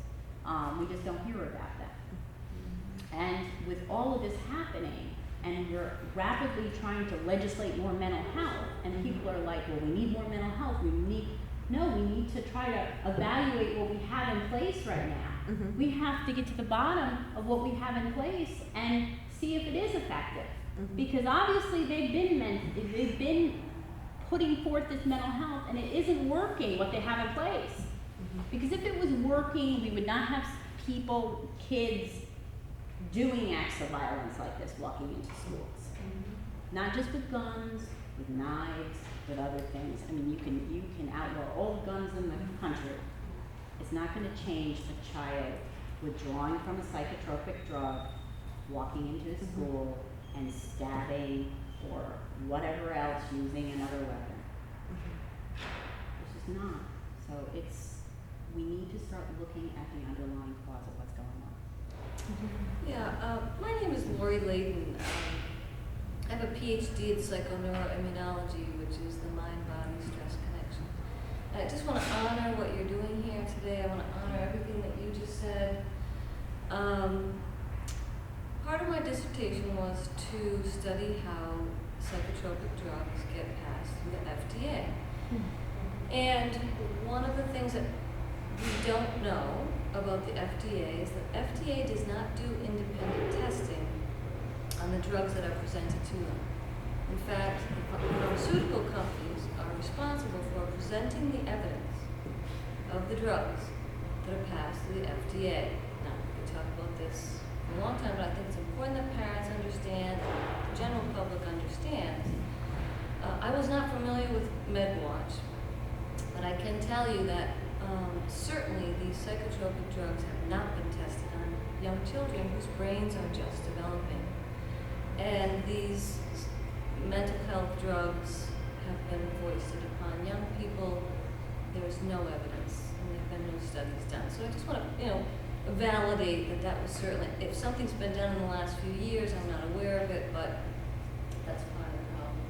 [SPEAKER 2] We just don't hear about them. And with all of this happening, and we're rapidly trying to legislate more mental health, and people are like, well, we need more mental health, we need to try to evaluate what we have in place right now. We have to get to the bottom of what we have in place and see if it is effective. Because obviously they've been putting forth this mental health and it isn't working what they have in place. Because if it was working, we would not have kids doing acts of violence like this walking into schools. Not just with guns, with knives, with other things. I mean, you can outlaw all the guns in the country. It's not going to change a child withdrawing from a psychotropic drug, walking into a school and stabbing or whatever else, using another weapon. It's just not. So we need to start looking at the underlying cause of what's going on.
[SPEAKER 4] Yeah, my name is Lori Layden. I have a PhD in psychoneuroimmunology, which is the mind-body stress connection. I just want to honor what you're doing here today. I want to honor everything that you just said. Part of my dissertation was to study how psychotropic drugs get passed through the FDA. And one of the things that we don't know about the FDA is that FDA does not do independent testing on the drugs that are presented to them. In fact, the pharmaceutical companies are responsible for presenting the evidence of the drugs that are passed through the FDA. Now, we could talk about this for a long time, but I think it's important that parents understand, the general public understands. I was not familiar with MedWatch, but I can tell you that certainly these psychotropic drugs have not been tested on young children whose brains are just developing. And these mental health drugs have been foisted upon young people. There's no evidence, and there have been no studies done. So I just want to, validate that was certainly, if something's been done in the last few years, I'm not aware of it, but that's part of the problem.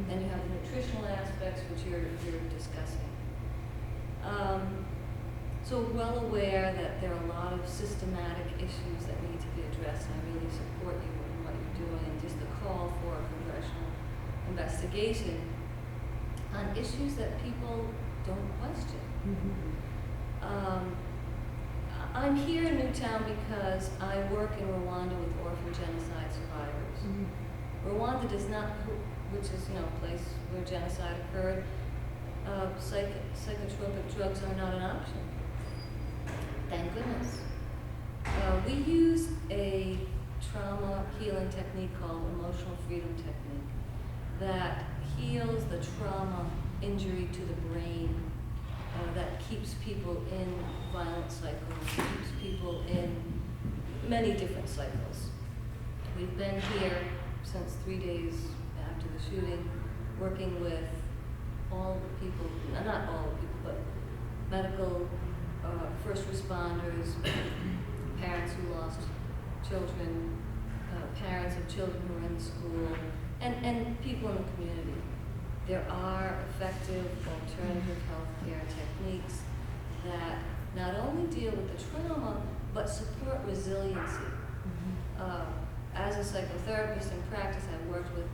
[SPEAKER 4] Then you have the nutritional aspects, which you're discussing. So well aware that there are a lot of systematic issues that need to be addressed, and I really support you in what you're doing, and just the call for a congressional investigation on issues that people don't question. I'm here in Newtown because I work in Rwanda with orphan genocide survivors. Rwanda does not, which is, a place where genocide occurred, psychotropic drugs are not an option. Thank goodness. We use a trauma healing technique called emotional freedom technique that heals the trauma injury to the brain that keeps people in violent cycles, keeps people in many different cycles. We've been here since 3 days after the shooting, working with all the people, not all the people, but medical, first responders, parents who lost children, parents of children who are in school, and people in the community. There are effective alternative healthcare techniques that not only deal with the trauma, but support resiliency. As a psychotherapist in practice, I've worked with,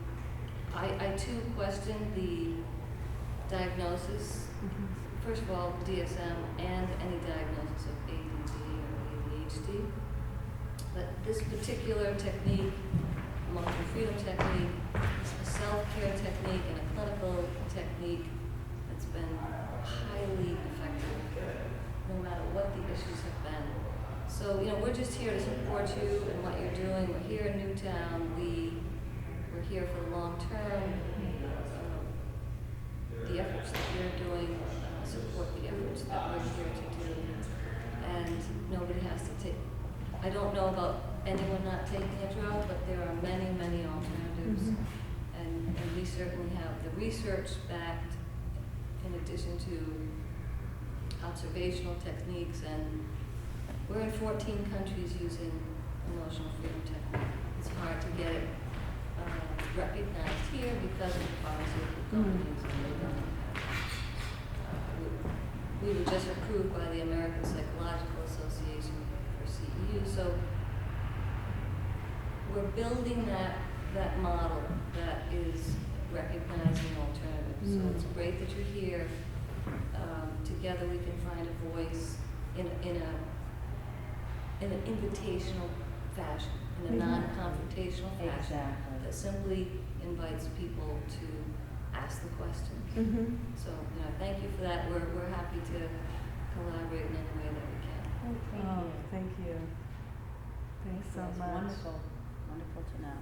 [SPEAKER 4] I too question the diagnosis, first of all, DSM and any diagnosis of ADD or ADHD. But this particular technique, emotional freedom technique, is a self-care technique and a clinical technique that's been highly effective, no matter what the issues have been. So, we're just here to support you and what you're doing. We're here in Newtown. We're here for the long term. The efforts that you're doing support the efforts that we're here to do. And nobody has to take, I don't know about anyone not taking a drug, but there are many, many alternatives. And we certainly have the research backed, in addition to observational techniques, and we're in 14 countries using emotional freedom technique. It's hard to get it recognized here because of the pharmaceutical companies. And they don't we were just approved by the American Psychological Association for CEU, so we're building that model that is recognizing alternatives. So it's great that you're here. Together we can find a voice in an invitational fashion, in a non-confrontational fashion that simply invites people to ask the questions. So, thank you for that. We're happy to collaborate in any way that we can.
[SPEAKER 1] Thank you. Thanks so
[SPEAKER 2] That's
[SPEAKER 1] much.
[SPEAKER 2] wonderful. Wonderful to know.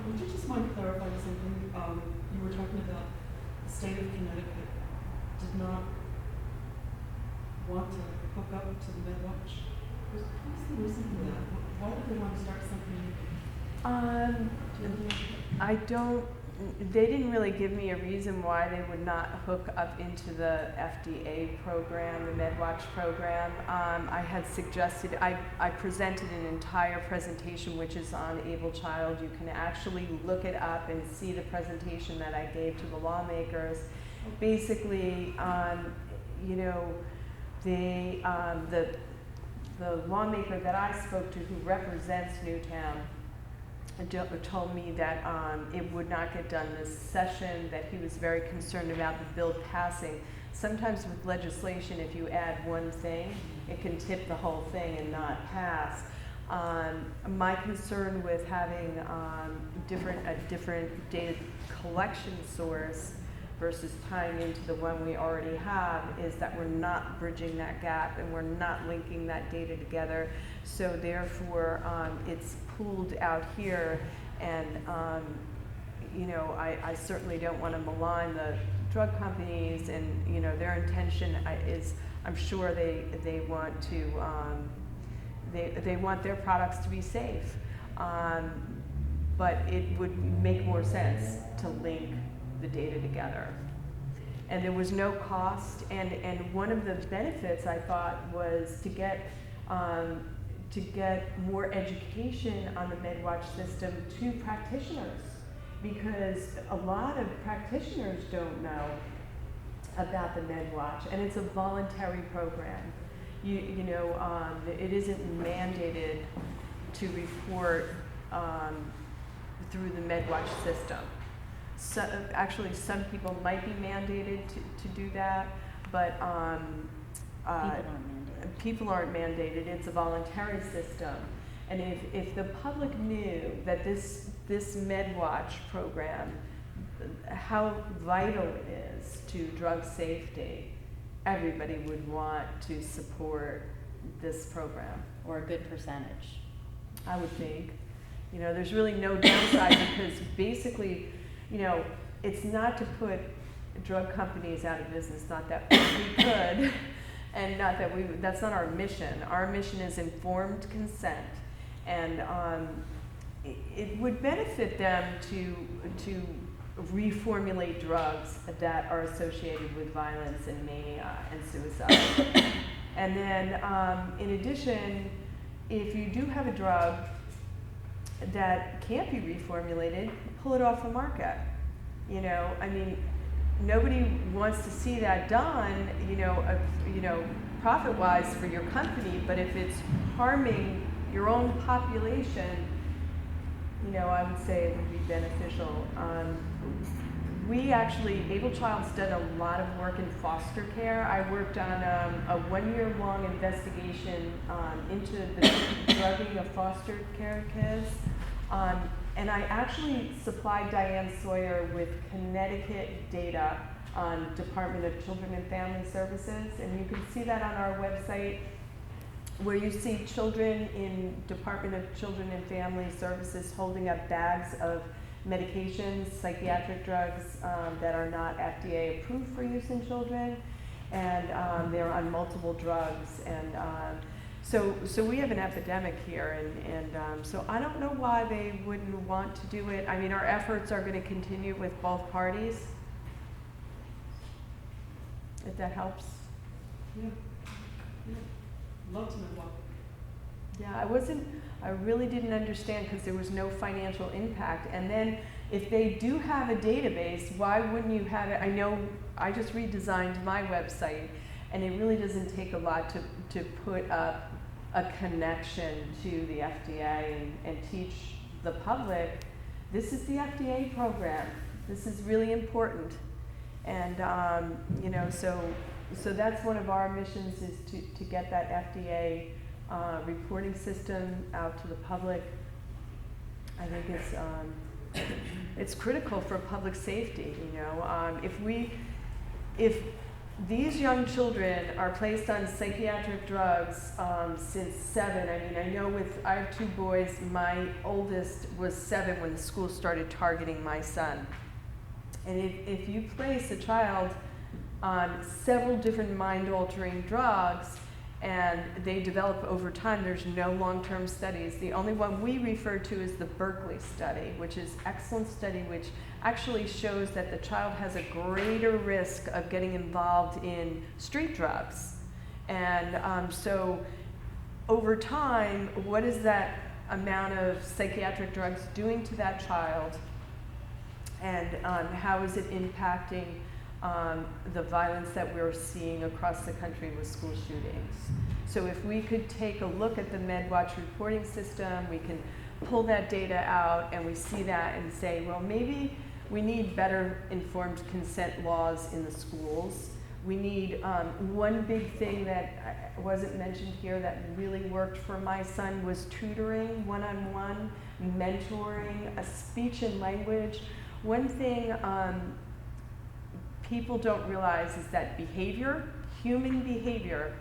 [SPEAKER 5] Would you just mind clarifying something? You were talking about the state of Connecticut did not want to hook up to the MedWatch. What's the reason for that? Why did they want to start something?
[SPEAKER 1] I don't, they didn't really give me a reason why they would not hook up into the FDA program, the MedWatch program. I had suggested, I presented an entire presentation which is on AbleChild. You can actually look it up and see the presentation that I gave to the lawmakers. Basically, the lawmaker that I spoke to who represents Newtown told me that it would not get done this session, that he was very concerned about the bill passing. Sometimes with legislation, if you add one thing, it can tip the whole thing and not pass. My concern with having a different data collection source versus tying into the one we already have is that we're not bridging that gap and we're not linking that data together. So therefore, it's pooled out here, and I certainly don't want to malign the drug companies, and their intention is, I'm sure they want to, they want their products to be safe, but it would make more sense to link the data together. And there was no cost, and one of the benefits I thought was to get more education on the MedWatch system to practitioners, because a lot of practitioners don't know about the MedWatch, and it's a voluntary program. It isn't mandated to report through the MedWatch system. So, actually, some people might be mandated to do that, but people aren't mandated. It's a voluntary system. And if the public knew that this MedWatch program, how vital it is to drug safety, everybody would want to support this program.
[SPEAKER 2] Or a good percentage.
[SPEAKER 1] I would think. You know, there's really no downside because basically, you know, it's not to put drug companies out of business, not that we could, and not that we, that's not our mission. Our mission is informed consent, and it would benefit them to reformulate drugs that are associated with violence and mania and suicide. And then, in addition, if you do have a drug that can't be reformulated, pull it off the market. You know, I mean, nobody wants to see that done, profit-wise for your company, but if it's harming your own population, I would say it would be beneficial. We actually, AbleChild's done a lot of work in foster care. I worked on a one-year-long investigation into the drugging of foster care kids. And I actually supplied Diane Sawyer with Connecticut data on Department of Children and Family Services. And you can see that on our website, where you see children in Department of Children and Family Services holding up bags of medications, psychiatric drugs that are not FDA approved for use in children, and they're on multiple drugs. And so we have an epidemic here, and so I don't know why they wouldn't want to do it. I mean, our efforts are going to continue with both parties, if that helps.
[SPEAKER 5] Yeah. Love to know why.
[SPEAKER 1] Yeah, I really didn't understand because there was no financial impact. And then if they do have a database, why wouldn't you have it? I know I just redesigned my website, and it really doesn't take a lot to put up a connection to the FDA and teach the public, this is the FDA program. This is really important. And, so that's one of our missions, is to get that FDA reporting system out to the public. I think it's critical for public safety. If these young children are placed on psychiatric drugs since 7. I mean, I have 2 boys. My oldest was 7 when the school started targeting my son. And if you place a child on several different mind-altering drugs and they develop over time, there's no long-term studies. The only one we refer to is the Berkeley study, which is an excellent study, which actually shows that the child has a greater risk of getting involved in street drugs. And so over time, what is that amount of psychiatric drugs doing to that child? And how is it impacting the violence that we're seeing across the country with school shootings? So if we could take a look at the MedWatch reporting system, we can pull that data out and we see that and say, well, maybe we need better informed consent laws in the schools. We need one big thing that wasn't mentioned here that really worked for my son was tutoring, one-on-one, mentoring, a speech and language. One thing people don't realize is that human behavior,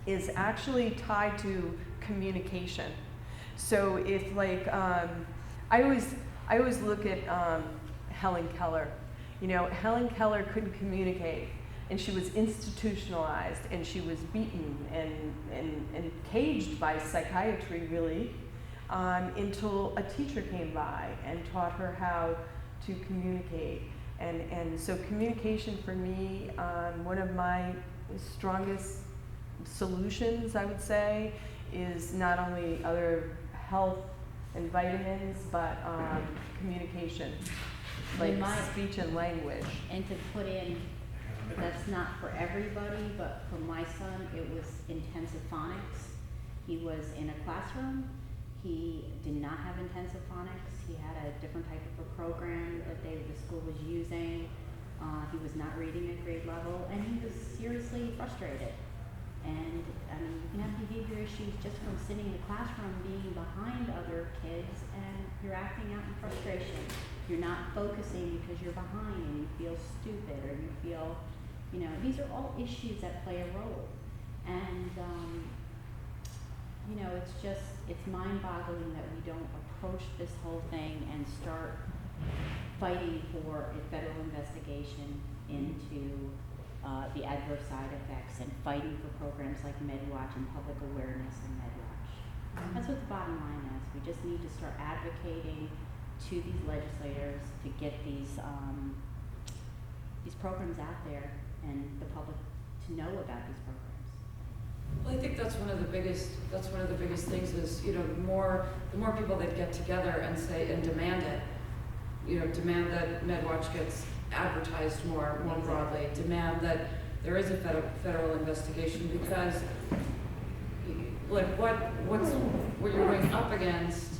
[SPEAKER 1] is actually tied to communication. So if I always look at Helen Keller. Helen Keller couldn't communicate, and she was institutionalized, and she was beaten and caged by psychiatry, really, until a teacher came by and taught her how to communicate. And so communication for me, one of my strongest solutions, I would say, is not only other health and vitamins, but communication, like speech and language.
[SPEAKER 2] And to put in, that's not for everybody, but for my son, it was intensive phonics. He was in a classroom. He did not have intensive phonics. He had a different type of a program that the school was using. He was not reading at grade level, and he was seriously frustrated. And I mean, you can have behavior issues just from sitting in the classroom, being behind other kids, and you're acting out in frustration. You're not focusing because you're behind and you feel stupid, or you feel, these are all issues that play a role. And, it's mind-boggling that we don't approach this whole thing and start fighting for a federal investigation into the adverse side effects, and fighting for programs like MedWatch and public awareness and MedWatch. That's what the bottom line is. We just need to start advocating to these legislators to get these programs out there and the public to know about these programs.
[SPEAKER 6] Well, I think that's one of the biggest things is, the more people that get together and say and demand it, demand that MedWatch gets advertised more broadly, demand that there is a federal investigation, because like what you're going up against,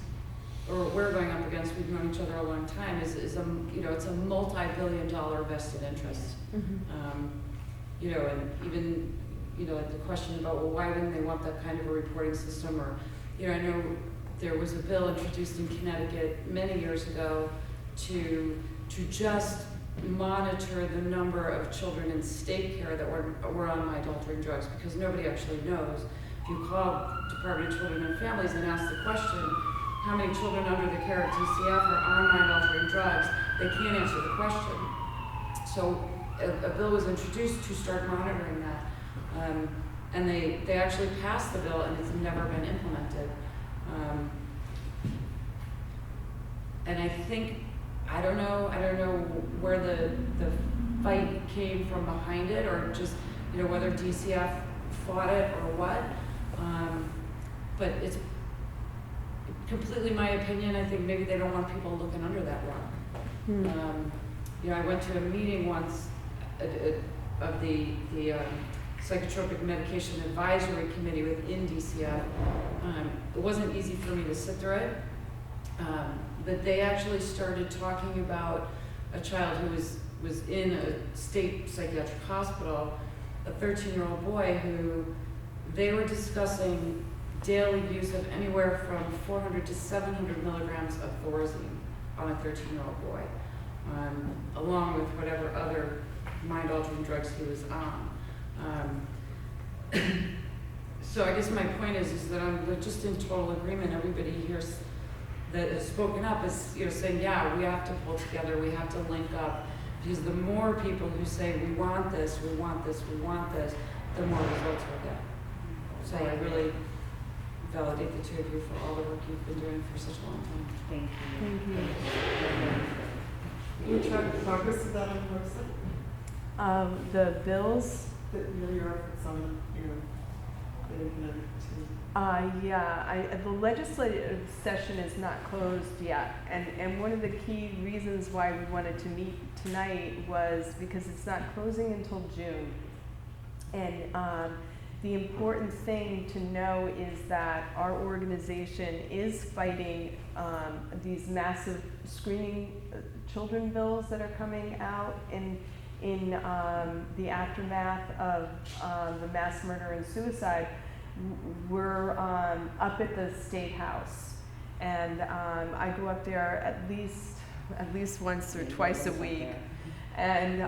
[SPEAKER 6] or we're going up against, we've known each other a long time, is it's a multi-billion-dollar vested interest. And even like the question about, well, why wouldn't they want that kind of a reporting system? Or, I know there was a bill introduced in Connecticut many years ago to just monitor the number of children in state care that were on mind-altering drugs, because nobody actually knows. If you call Department of Children and Families and ask the question, how many children under the care of DCF are on mind-altering drugs, they can't answer the question. So a bill was introduced to start monitoring that. And they actually passed the bill, and it's never been implemented. And I think, I don't know where the fight came from behind it, or just, whether DCF fought it or what. But it's completely my opinion. I think maybe they don't want people looking under that rock. I went to a meeting once of the Psychotropic Medication Advisory Committee within DCF. It wasn't easy for me to sit through it, but they actually started talking about a child who was in a state psychiatric hospital, a 13-year-old boy who they were discussing daily use of anywhere from 400 to 700 milligrams of Thorazine on a 13-year-old boy, along with whatever other mind-altering drugs he was on. So I guess my point is that I'm just in total agreement. Everybody here that has spoken up is saying, yeah, we have to pull together, we have to link up, because the more people who say we want this, we want this, we want this, the more results we'll get. So I really validate the two of you for all the work you've been doing for such a long time.
[SPEAKER 2] Thank you.
[SPEAKER 5] Can you track the progress of that on the website?
[SPEAKER 1] The bills,
[SPEAKER 5] Your efforts on, getting Connecticut to.
[SPEAKER 1] the legislative session is not closed yet, and one of the key reasons why we wanted to meet tonight was because it's not closing until June. And the important thing to know is that our organization is fighting these massive screening children bills that are coming out in the aftermath of the mass murder and suicide. We're up at the State House, and I go up there at least once or twice a week. And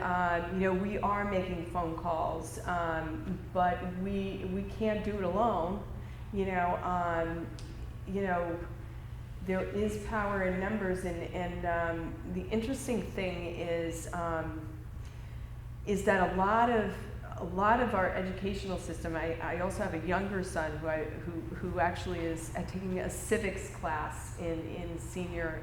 [SPEAKER 1] we are making phone calls, but we can't do it alone. There is power in numbers, and the interesting thing is that a lot of our educational system. I also have a younger son who actually is taking a civics class in senior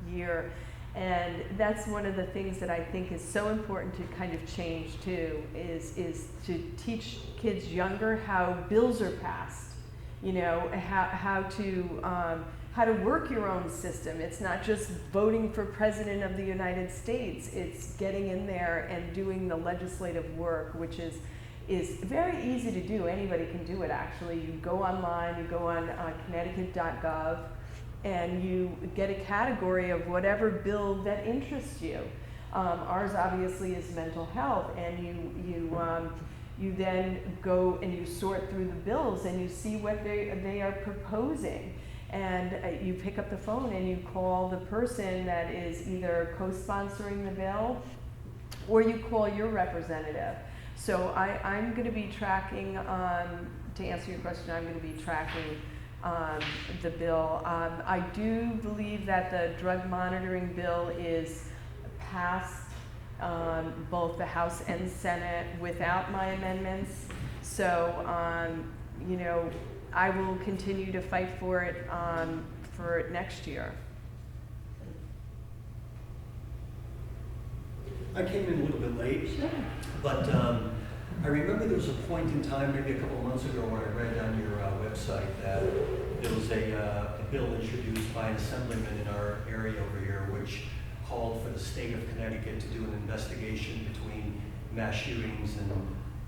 [SPEAKER 1] year. And that's one of the things that I think is so important to kind of change too, is to teach kids younger how bills are passed, how to work your own system. It's not just voting for President of the United States, it's getting in there and doing the legislative work, which is is very easy to do. Anybody can do it, actually. You go online, you go on Connecticut.gov, and you get a category of whatever bill that interests you. Ours obviously is mental health, and you then go and you sort through the bills and you see what they are proposing. And you pick up the phone and you call the person that is either co-sponsoring the bill, or you call your representative. So I'm going to be tracking, to answer your question, I'm going to be tracking the bill. I do believe that the drug monitoring bill is passed both the House and Senate without my amendments. So, you know, I will continue to fight for it next year.
[SPEAKER 7] I came in a little bit late, but I remember there was a point in time, maybe a couple of months ago, where I read on your website that there was a bill introduced by an assemblyman in our area over here, which called for the state of Connecticut to do an investigation between mass shootings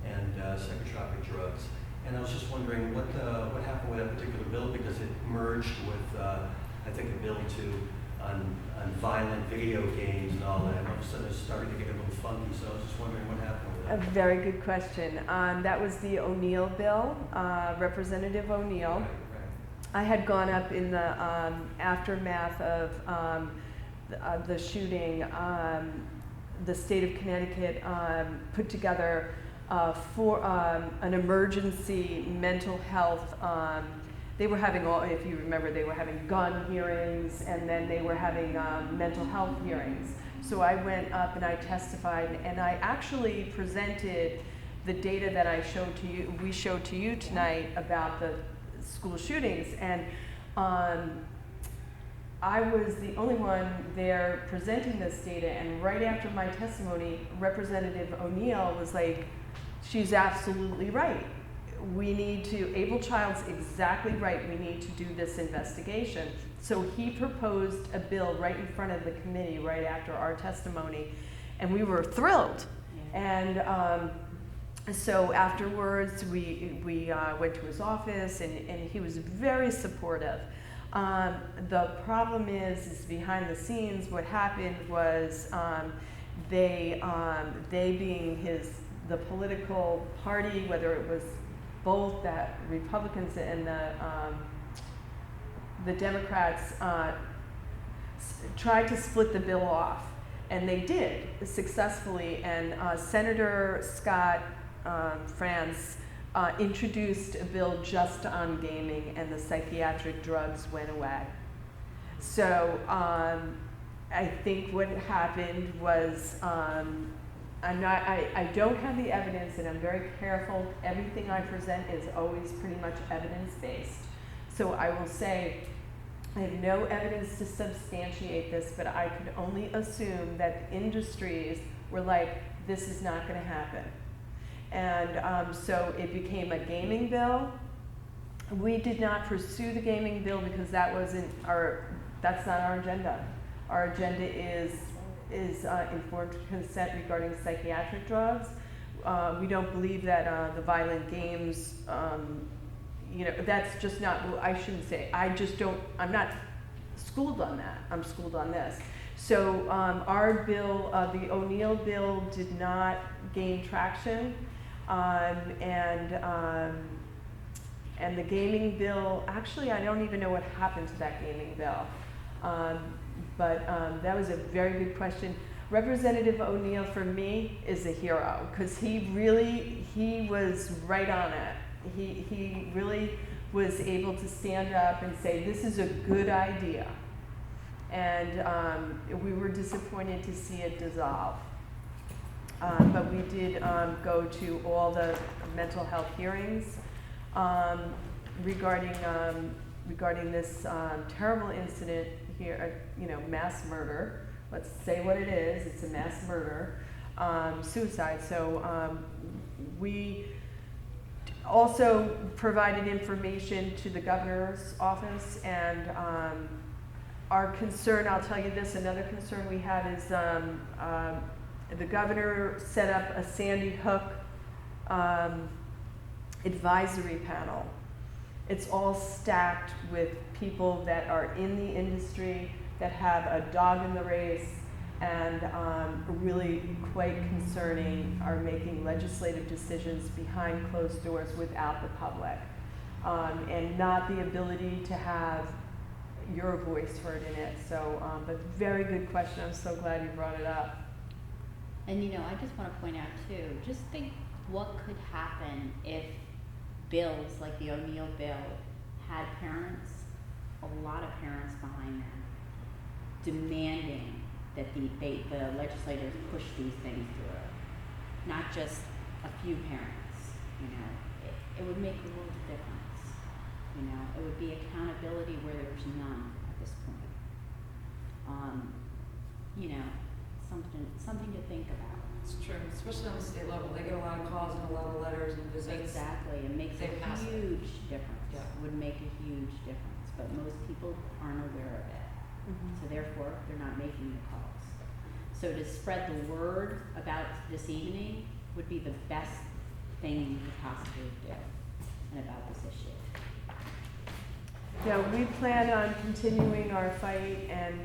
[SPEAKER 7] and psychotropic drugs. And I was just wondering what happened with that particular bill, because it merged with, I think, a bill on violent video games and all that. And all of a sudden it started to get a little funky, so I was just wondering what happened with
[SPEAKER 1] A
[SPEAKER 7] that.
[SPEAKER 1] very good question. That was the O'Neill bill, Representative O'Neill.
[SPEAKER 7] Right.
[SPEAKER 1] I had gone up in the aftermath of the shooting. The state of Connecticut put together for an emergency mental health. They were having if you remember, they were having gun hearings, and then they were having mental health hearings. So I went up and I testified, and I actually presented the data that we showed to you tonight about the school shootings, and I was the only one there presenting this data, and right after my testimony, Representative O'Neill was like, she's absolutely right. We need to, AbleChild's exactly right, we need to do this investigation. So he proposed a bill right in front of the committee right after our testimony, and we were thrilled.
[SPEAKER 2] Yeah.
[SPEAKER 1] And so afterwards, we went to his office, and he was very supportive. The problem is behind the scenes, what happened was they being the political party, whether it was both the Republicans and the Democrats, tried to split the bill off, and they did successfully. And Senator Scott Franz introduced a bill just on gaming, and the psychiatric drugs went away. So I think what happened was, I don't have the evidence, and I'm very careful. Everything I present is always pretty much evidence-based. So I will say, I have no evidence to substantiate this, but I could only assume that industries were like, this is not going to happen. And so it became a gaming bill. We did not pursue the gaming bill because that's not our agenda. Our agenda is informed consent regarding psychiatric drugs. We don't believe that the violent games, that's just not, I shouldn't say, I'm not schooled on that. I'm schooled on this. So our bill, the O'Neill bill, did not gain traction. And the gaming bill, actually, I don't even know what happened to that gaming bill. But that was a very good question. Representative O'Neill, for me, is a hero, because he was right on it. He really was able to stand up and say, this is a good idea. And we were disappointed to see it dissolve. But we did go to all the mental health hearings regarding this terrible incident here, mass murder. Let's say what it is. It's a mass murder, suicide. So we also provided information to the governor's office, and our concern, I'll tell you this, another concern we have is the governor set up a Sandy Hook advisory panel. It's all stacked with people that are in the industry, that have a dog in the race, and really quite concerning, are making legislative decisions behind closed doors without the public, and not the ability to have your voice heard in it. So, but very good question. I'm so glad you brought it up.
[SPEAKER 2] And you know, I just want to point out too, just think what could happen if bills like the O'Neill bill had parents, a lot of parents behind them, demanding that the legislators push these things through. Not just a few parents, you know. It would make a world of difference. You know, it would be accountability where there's none at this point. You know, something to think about.
[SPEAKER 6] It's true, especially on the state level. They get a lot of calls and a lot of letters and visits.
[SPEAKER 2] Exactly, it makes
[SPEAKER 6] They
[SPEAKER 2] a
[SPEAKER 6] pass it.
[SPEAKER 2] huge difference.
[SPEAKER 6] Yeah.
[SPEAKER 2] Would make a huge difference, but most people aren't aware of it. So therefore, they're not making the calls. So to spread the word about this evening would be the best thing you could possibly do and about this issue.
[SPEAKER 1] Yeah, we plan on continuing our fight, and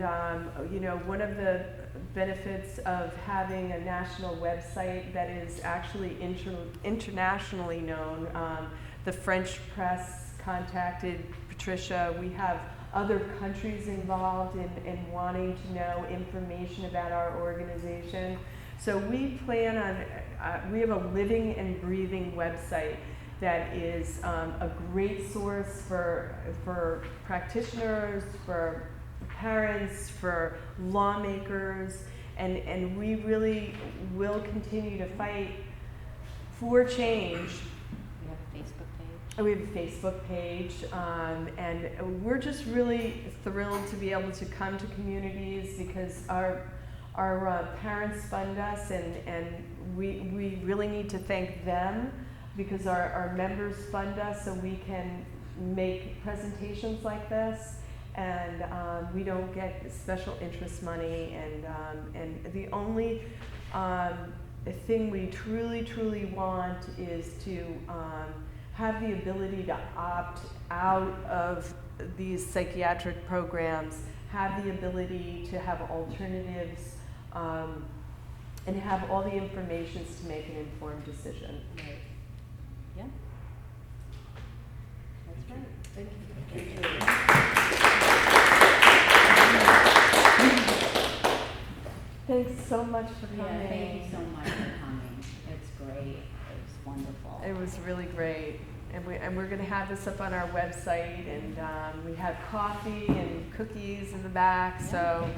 [SPEAKER 1] you know, one of the benefits of having a national website that is actually internationally known, the French press contacted Patricia. We have other countries involved in wanting to know information about our organization. So we plan on, we have a living and breathing website that is a great source for practitioners, for parents, for lawmakers, and we really will continue to fight for change.
[SPEAKER 2] We have a Facebook page.
[SPEAKER 1] We have a Facebook page, and we're just really thrilled to be able to come to communities because our parents fund us, and we really need to thank them because our members fund us so we can make presentations like this, and we don't get special interest money, and the only thing we truly want is to have the ability to opt out of these psychiatric programs, have the ability to have alternatives, and have all the information to make an informed decision.
[SPEAKER 2] Right. Yeah. That's right.
[SPEAKER 5] Thank you.
[SPEAKER 2] Thank you.
[SPEAKER 1] Thanks so much for coming.
[SPEAKER 2] Yeah, thank you so much for coming. It's great. It was wonderful.
[SPEAKER 1] It was really great. And we're going to have this up on our website, and we have coffee and cookies in the back, so,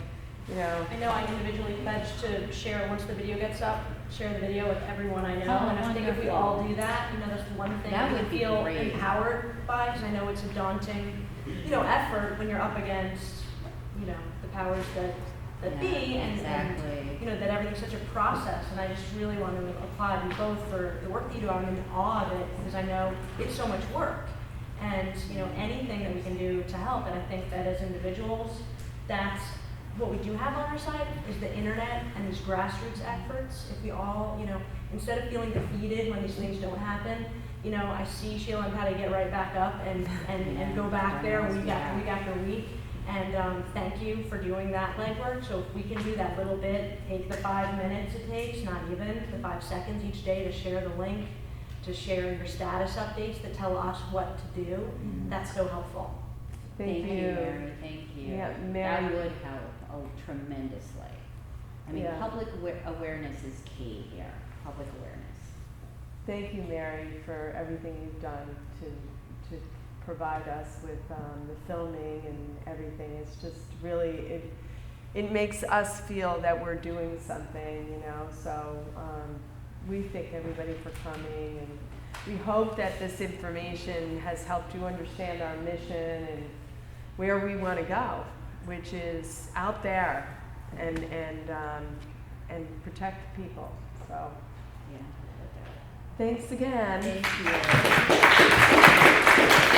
[SPEAKER 1] you know.
[SPEAKER 8] I know I individually pledged to share, once the video gets up, share the video with everyone I know.
[SPEAKER 2] Oh,
[SPEAKER 8] and I think if we all do that, you know, that's one thing
[SPEAKER 2] That
[SPEAKER 8] we
[SPEAKER 2] would be
[SPEAKER 8] feel
[SPEAKER 2] great.
[SPEAKER 8] empowered by, because I know it's a daunting, you know, effort when you're up against, you know, the powers that be, and
[SPEAKER 2] exactly.
[SPEAKER 8] you know, that everything's such a process. And I just really want to applaud you both for the work that you do. I'm in awe of it because I know it's so much work, and you know, anything that we can do to help. And I think that as individuals, that's what we do have on our side is the internet and these grassroots efforts. If we all, you know, instead of feeling defeated when these things don't happen, you know, I see Sheila and how to get right back up and go back there week after week. And thank you for doing that legwork. So if we can do that little bit, take the 5 minutes it takes, not even the 5 seconds each day to share the link, to share your status updates that tell us what to do, that's so helpful.
[SPEAKER 1] Thank you.
[SPEAKER 2] Mary. Thank you.
[SPEAKER 1] Yeah, Mary.
[SPEAKER 2] That would help tremendously. I mean,
[SPEAKER 1] Yeah.
[SPEAKER 2] public awareness is key here. Public awareness.
[SPEAKER 1] Thank you, Mary, for everything you've done to provide us with the filming and everything. It's just really, it makes us feel that we're doing something, you know. So we thank everybody for coming, and we hope that this information has helped you understand our mission and where we want to go, which is out there and protect people. So
[SPEAKER 2] Yeah.
[SPEAKER 1] thanks again.
[SPEAKER 2] Thank you.